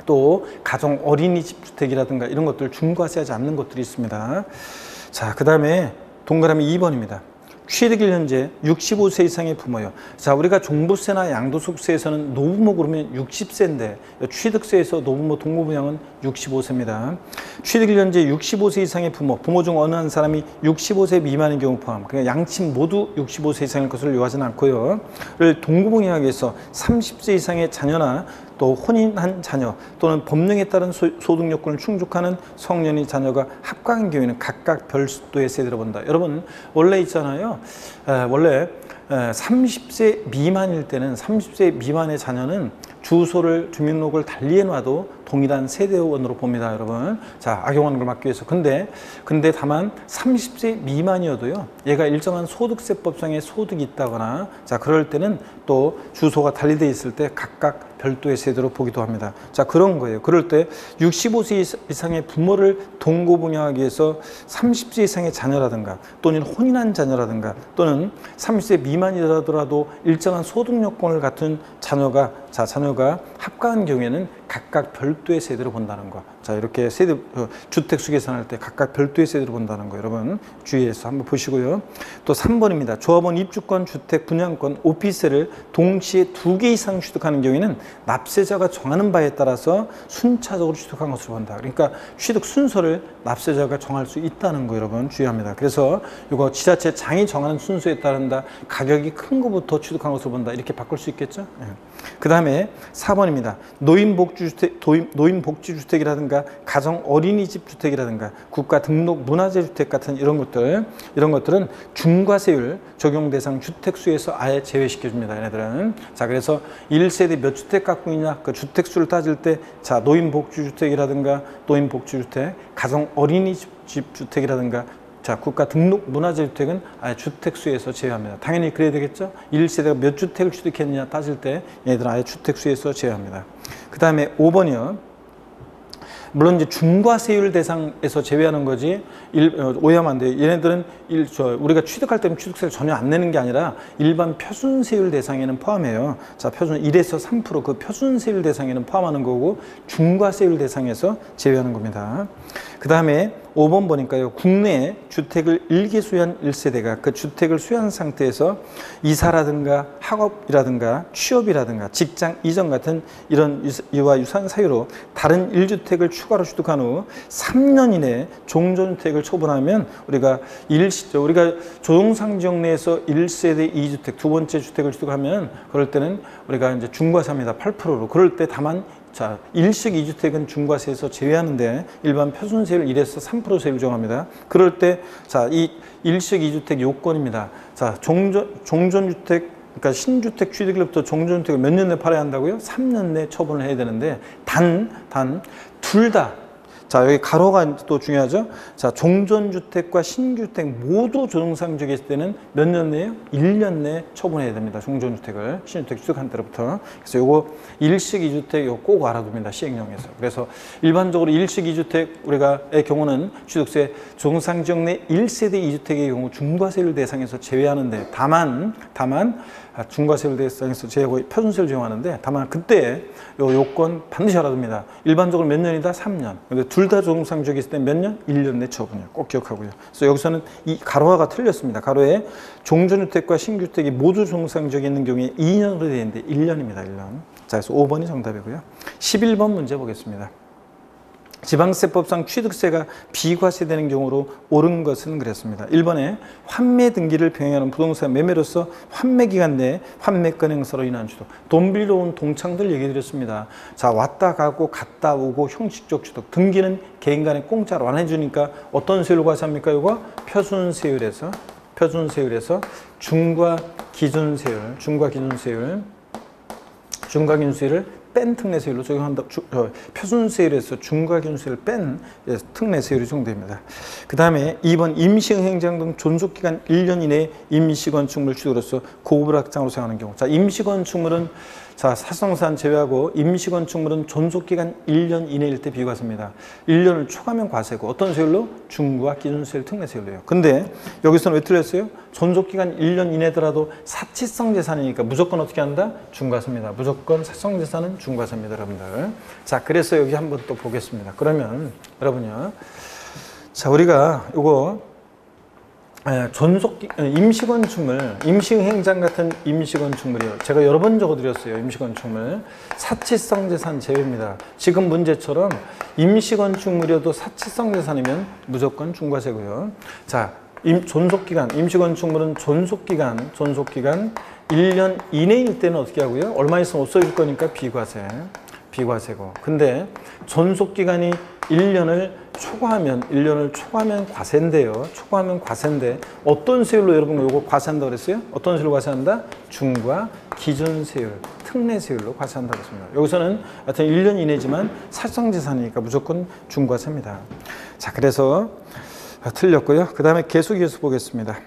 또 가정 어린이집 주택이라든가 이런 것들 중과세하지 않는 것들이 있습니다. 자, 그 다음에 동그라미 2번입니다. 취득일 현재 65세 이상의 부모요. 자, 우리가 종부세나 양도소득세에서는 노부모 그러면 60세인데 취득세에서 노부모 동거부양은 65세입니다. 취득일 현재 65세 이상의 부모 중 어느 한 사람이 65세 미만인 경우 포함. 그러니까 양친 모두 65세 이상일 것을 요하지는 않고요. 를 동거부양하기 위해서 30세 이상의 자녀나 또 혼인한 자녀 또는 법령에 따른 소득 요건을 충족하는 성년의 자녀가 합강한 경우에는 각각 별도의 세대로 본다. 여러분 원래 있잖아요. 원래 30세 미만일 때는 30세 미만의 자녀는 주소를 주민등록을 달리해 놔도 동일한 세대원으로 봅니다, 여러분. 자, 악용하는 걸 막기 위해서. 근데 다만 30세 미만이어도요, 얘가 일정한 소득세법상의 소득이 있다거나, 자, 그럴 때는 또 주소가 달리되어 있을 때 각각 별도의 세대로 보기도 합니다. 자, 그런 거예요. 그럴 때 65세 이상의 부모를 동거부양하기 위해서 30세 이상의 자녀라든가 또는 혼인한 자녀라든가 또는 30세 미만이라더라도 일정한 소득 요건을 갖춘 자녀가 합가한 경우에는 각각 별도의 세대로 본다는 거. 자, 이렇게 세대, 주택수 계산할 때 각각 별도의 세대로 본다는 거 여러분 주의해서 한번 보시고요. 또 3번입니다. 조합원 입주권, 주택, 분양권, 오피스를 동시에 2개 이상 취득하는 경우에는 납세자가 정하는 바에 따라서 순차적으로 취득한 것으로 본다. 그러니까 취득 순서를 납세자가 정할 수 있다는 거 여러분 주의합니다. 그래서 이거 지자체 장이 정하는 순서에 따른다. 가격이 큰 것부터 취득한 것으로 본다. 이렇게 바꿀 수 있겠죠. 예. 그 다음에 4번입니다. 노인복지주택이라든가 가정 어린이집 주택이라든가 국가 등록 문화재 주택 같은 이런 것들은 중과세율 적용 대상 주택수에서 아예 제외시켜 줍니다. 얘네들은. 자, 그래서 1세대 몇 주택 갖고 있냐 그 주택수를 따질 때 자, 노인복지주택이라든가 노인복지주택, 가정 어린이집 주택이라든가 자, 국가 등록 문화재 주택은 아예 주택수에서 제외합니다. 당연히 그래야 되겠죠? 1세대가 몇 주택을 취득했느냐 따질 때 얘네들은 아예 주택수에서 제외합니다. 그 다음에 5번이요. 물론 이제 중과세율 대상에서 제외하는 거지 오해하면 안 돼요. 얘네들은 우리가 취득할 때는 취득세를 전혀 안 내는 게 아니라 일반 표준세율 대상에는 포함해요. 자, 표준 1에서 3% 그 표준세율 대상에는 포함하는 거고 중과세율 대상에서 제외하는 겁니다. 그 다음에 5번 보니까요. 국내에 주택을 일개 소유한 1세대가 그 주택을 소유한 상태에서 이사라든가 학업이라든가 취업이라든가 직장 이전 같은 이런 이와 유사한 사유로 다른 1주택을 추가로 취득한 후 3년 이내에 종전주택을 처분하면 우리가 조정상지역 내에서 1세대 2주택 두 번째 주택을 취득하면 그럴 때는 우리가 이제 중과세입니다. 8%로. 그럴 때 다만 자, 일식 2주택은 중과세에서 제외하는데 일반 표준세율 1에서 3% 세율 정합니다. 그럴 때 자, 이 일식 2주택 요건입니다. 자, 종전주택 그러니까 신주택 취득일로부터 종전주택을 몇 년 내에 팔아야 한다고요? 3년 내에 처분을 해야 되는데 둘 다 자, 여기 가로가 또 중요하죠. 자, 종전주택과 신주택 모두 조정상지역에 있을 때는 몇 년 내에요? 1년 내에 처분해야 됩니다. 종전주택을 신주택 취득한 때로부터. 그래서 요거 일식 2주택 요거 꼭 알아둡니다. 시행령에서. 그래서 일반적으로 일식 2주택 우리가의 경우는 취득세 조정상지역 내 1세대 2주택의 경우 중과세율 대상에서 제외하는데 다만 중과세율 대상에서 제외하고 표준세율 적용하는데 다만 그때 요 요건 반드시 알아둡니다. 일반적으로 몇 년이다? 3년. 근데 둘 다 조정상지역에 있을 때 몇 년? 1년 내 처분이요. 꼭 기억하고요. 그래서 여기서는 이 가로화가 틀렸습니다. 가로에 종전주택과 신주택이 모두 조정상지역에 있는 경우에 2년으로 되어 있는데 1년입니다. 1년. 자, 그래서 5번이 정답이고요. 11번 문제 보겠습니다. 지방세법상 취득세가 비과세되는 경우로 옳은 것은 그랬습니다. 1번에 환매 등기를 병행하는 부동산 매매로서 환매 기간 내에 환매권 행사로 인한 취득. 돈 빌려 온 동창들 얘기 드렸습니다. 자, 왔다 가고 갔다 오고 형식적 취득. 등기는 개인 간에 공짜로 안 해주니까 어떤 세율로 과세합니까? 이거 표준세율에서 중과기준세율을 뺀 특례세율로 적용한다. 표준세율에서 중과기준세율을 뺀 특례세율이 적용됩니다. 그 다음에 2번 임시행장 등 존속기간 1년 이내에 임시건축물 취득으로서 고급락장으로 사용하는 경우. 자, 임시건축물은 자, 사성산 제외하고 임시건축물은 존속기간 1년 이내일 때 비과세입니다. 1년을 초과하면 과세고 어떤 세율로? 중과 기준세율 특례세율로요. 근데 여기서는 왜 틀렸어요? 존속기간 1년 이내더라도 사치성 재산이니까 무조건 어떻게 한다? 중과세입니다. 무조건 사성재산은 중과세입니다, 여러분들. 자, 그래서 여기 한번 또 보겠습니다. 그러면 여러분요. 자, 우리가 요거 임시건축물, 임시행장 같은 임시건축물이요. 제가 여러 번 적어드렸어요. 임시건축물. 사치성 재산 제외입니다. 지금 문제처럼 임시건축물이어도 사치성 재산이면 무조건 중과세고요. 자, 존속기간, 임시건축물은 존속기간 1년 이내일 때는 어떻게 하고요? 얼마 있으면 없어질 거니까 비과세고. 근데 존속기간이 1년을 초과하면 과세인데요. 초과하면 과세인데 어떤 세율로 여러분 이거 과세한다고 그랬어요? 어떤 세율로 과세한다? 중과 기준세율, 특례세율로 과세한다고 했습니다. 여기서는 하여튼 1년 이내지만 사실상재산이니까 무조건 중과세입니다. 자, 그래서 틀렸고요. 그 다음에 계수 보겠습니다.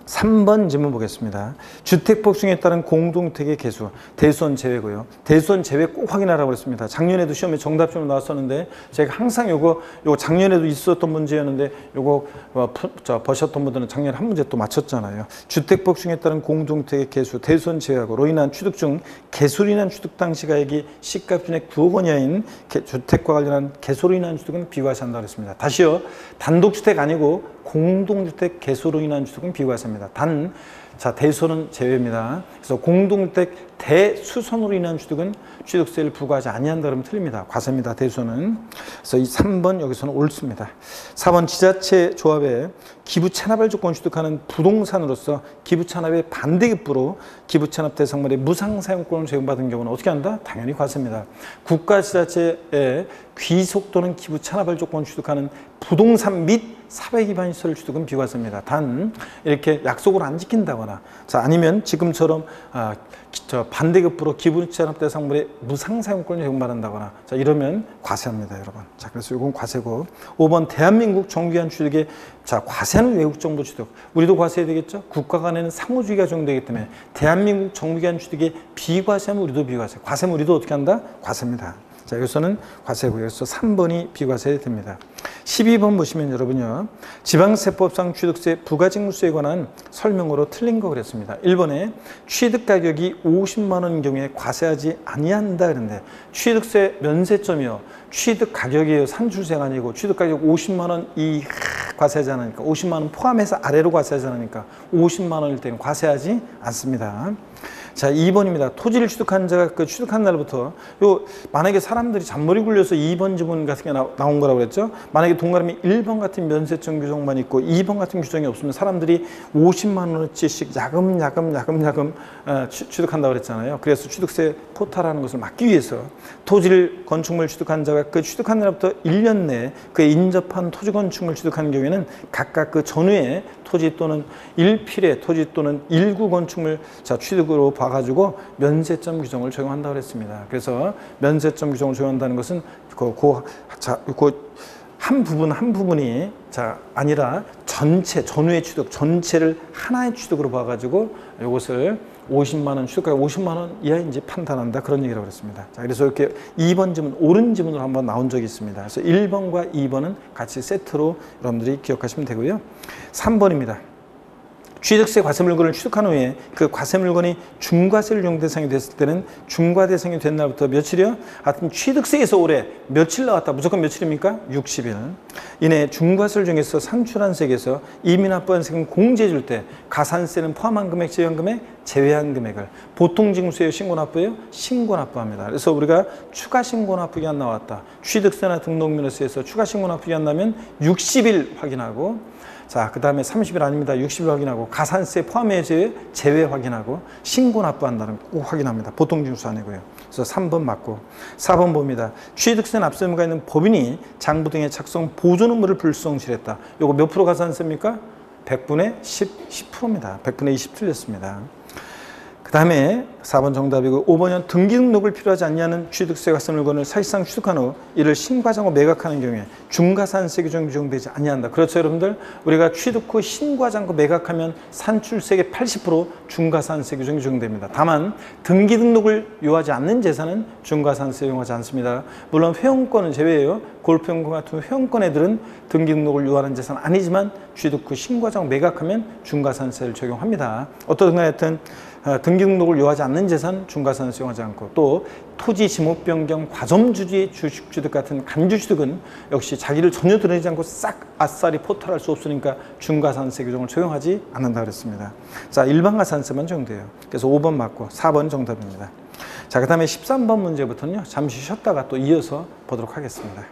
3번 질문 보겠습니다. 주택 복숭에 따른 공동택의 개수, 대수원 제외고요. 대수원 제외 꼭 확인하라고 그랬습니다. 작년에도 시험에 정답처럼 나왔었는데 제가 항상 요거 작년에도 있었던 문제였는데 요거 버셨던 분들은 작년에 한 문제 또 맞췄잖아요. 주택 복숭에 따른 공동택의 개수, 대수원 제외하고로 인한 취득 중 개수로 인한 취득 당시 가액이 시가 준액 9억 원 이하인 주택과 관련한 개수로 인한 취득은 비과세한다고 그랬습니다. 다시요. 단독주택 아니고 공동주택 개수로 인한 취득은 비과세입니다. 대수는 제외입니다. 그래서 공동주택 대수선으로 인한 취득은 취득세를 부과하지 아니한다 그러면 틀립니다. 과세입니다. 대수는. 그래서 이 3번 여기서는 옳습니다. 4번 지자체 조합에 기부 찬합을 조건 취득하는 부동산으로서 기부 찬합의 반대급부로 기부 찬합 대상물의 무상 사용권을 제공받은 경우는 어떻게 한다? 당연히 과세입니다. 국가 지자체에 귀속 또는 기부 찬합을 조건 취득하는 부동산 및 사회 기반 시설 취득은 비과세입니다. 단 이렇게 약속을 안 지킨다거나 아니면 지금처럼 반대급부로 기부 찬합 대상물의 무상 사용권을 제공받는다거나 이러면 과세합니다, 여러분. 그래서 이건 과세고. 5번 대한민국 정기한 취득에 과세는 외국 정보 취득. 우리도 과세해야 되겠죠? 국가 간에는 상호주의가 적용되기 때문에 대한민국 정기한 취득에 비과세하면 우리도 비과세. 과세면 우리도 어떻게 한다? 과세입니다. 여기서는 과세고요. 그래서 3번이 비과세 됩니다. 12번 보시면 여러분요. 지방세법상 취득세 부가징수세에 관한 설명으로 틀린 거 그랬습니다. 1번에 취득가격이 50만 원인 경우에 과세하지 아니한다 그랬는데 취득세 면세점이요. 취득가격이에요. 산출세가 아니고 취득가격 50만 원 이 과세하지 않으니까 50만 원 포함해서 아래로 과세하지 않으니까 50만 원일 때는 과세하지 않습니다. 2번입니다. 토지를 취득한 자가 취득한 날부터 만약에 사람들이 잔머리 굴려서 2번 지문 같은 게 나온 거라고 그랬죠. 만약에 동그라미 1번 같은 면세점 규정만 있고 2번 같은 규정이 없으면 사람들이 50만 원어치씩 야금야금 취득한다고 그랬잖아요. 그래서 취득세 포탈하는 것을 막기 위해서 토지를 건축물 취득한 자가 취득한 날부터 1년 내에 그에 인접한 토지 건축물 취득한 경우에는 각각 전후에 토지 또는 1필의 토지 또는 1구 건축물 취득으로 봐가지고 면세점 규정을 적용한다고 했습니다. 그래서 면세점 규정을 적용한다는 것은 한 부분이 아니라 전체 전후의 취득 전체를 하나의 취득으로 봐가지고 이것을 50만 원 취득가격 50만 원 이하인지 판단한다 그런 얘기라고 그랬습니다. 그래서 이렇게 2번 지문 옳은 지문으로 한번 나온 적이 있습니다. 그래서 1번과 2번은 같이 세트로 여러분들이 기억하시면 되고요. 3번입니다. 취득세 과세 물건을 취득한 후에 그 과세 물건이 중과세 적용 대상이 됐을 때는 중과 대상이 된 날부터 며칠이요? 하여튼 취득세에서 올해 며칠 나왔다. 무조건 며칠입니까? 60일. 이내 중과세를 정해서 산출한 세액에서 이민납부한 세금 공제해 줄 때 가산세는 포함한 금액, 제외한 금액, 제외한 금액을 보통징수예요? 신고납부예요? 신고납부합니다. 그래서 우리가 추가 신고납부기한 나왔다. 취득세나 등록면허세에서 추가 신고납부기한 나면 60일 확인하고 그 다음에 30일 아닙니다. 60일 확인하고 가산세 포함해 제외 확인하고 신고 납부한다는 거 꼭 확인합니다. 보통징수 아니고요. 그래서 3번 맞고 4번 봅니다. 취득세 납세 의무가 있는 법인이 장부 등의 작성 보존 의무를 불성실했다. 이거 몇 프로 가산세입니까? 100분의 10%입니다. 100분의 20 틀렸습니다. 그 다음에 4번 정답이고 5번은 등기 등록을 필요하지 않냐는 취득세 과세 물건을 사실상 취득한 후 이를 신과장으로 매각하는 경우에 중과산세 규정이 적용되지 아니한다. 그렇죠, 여러분들? 우리가 취득 후 신과장으로 매각하면 산출세의 80% 중과산세 규정이 적용됩니다. 다만 등기 등록을 요하지 않는 재산은 중과산세 이용하지 않습니다. 물론 회원권은 제외예요. 골프연금 같은 회원권 애들은 등기 등록을 요하는 재산 아니지만 취득 후 신과장 매각하면 중과산세를 적용합니다. 어떠든 간에 하여튼 등기 등록을 요하지 않는 재산 중과산세 이용하지 않고 또 토지 지목 변경 과점주지 주식 취득 같은 간주 취득은 역시 자기를 전혀 드러내지 않고 싹 아싸리 포탈할 수 없으니까 중과산세 규정을 적용하지 않는다 그랬습니다. 일반 가산세만 적용돼요. 그래서 5번 맞고 4번 정답입니다. 그 다음에 13번 문제부터는요 잠시 쉬었다가 또 이어서 보도록 하겠습니다.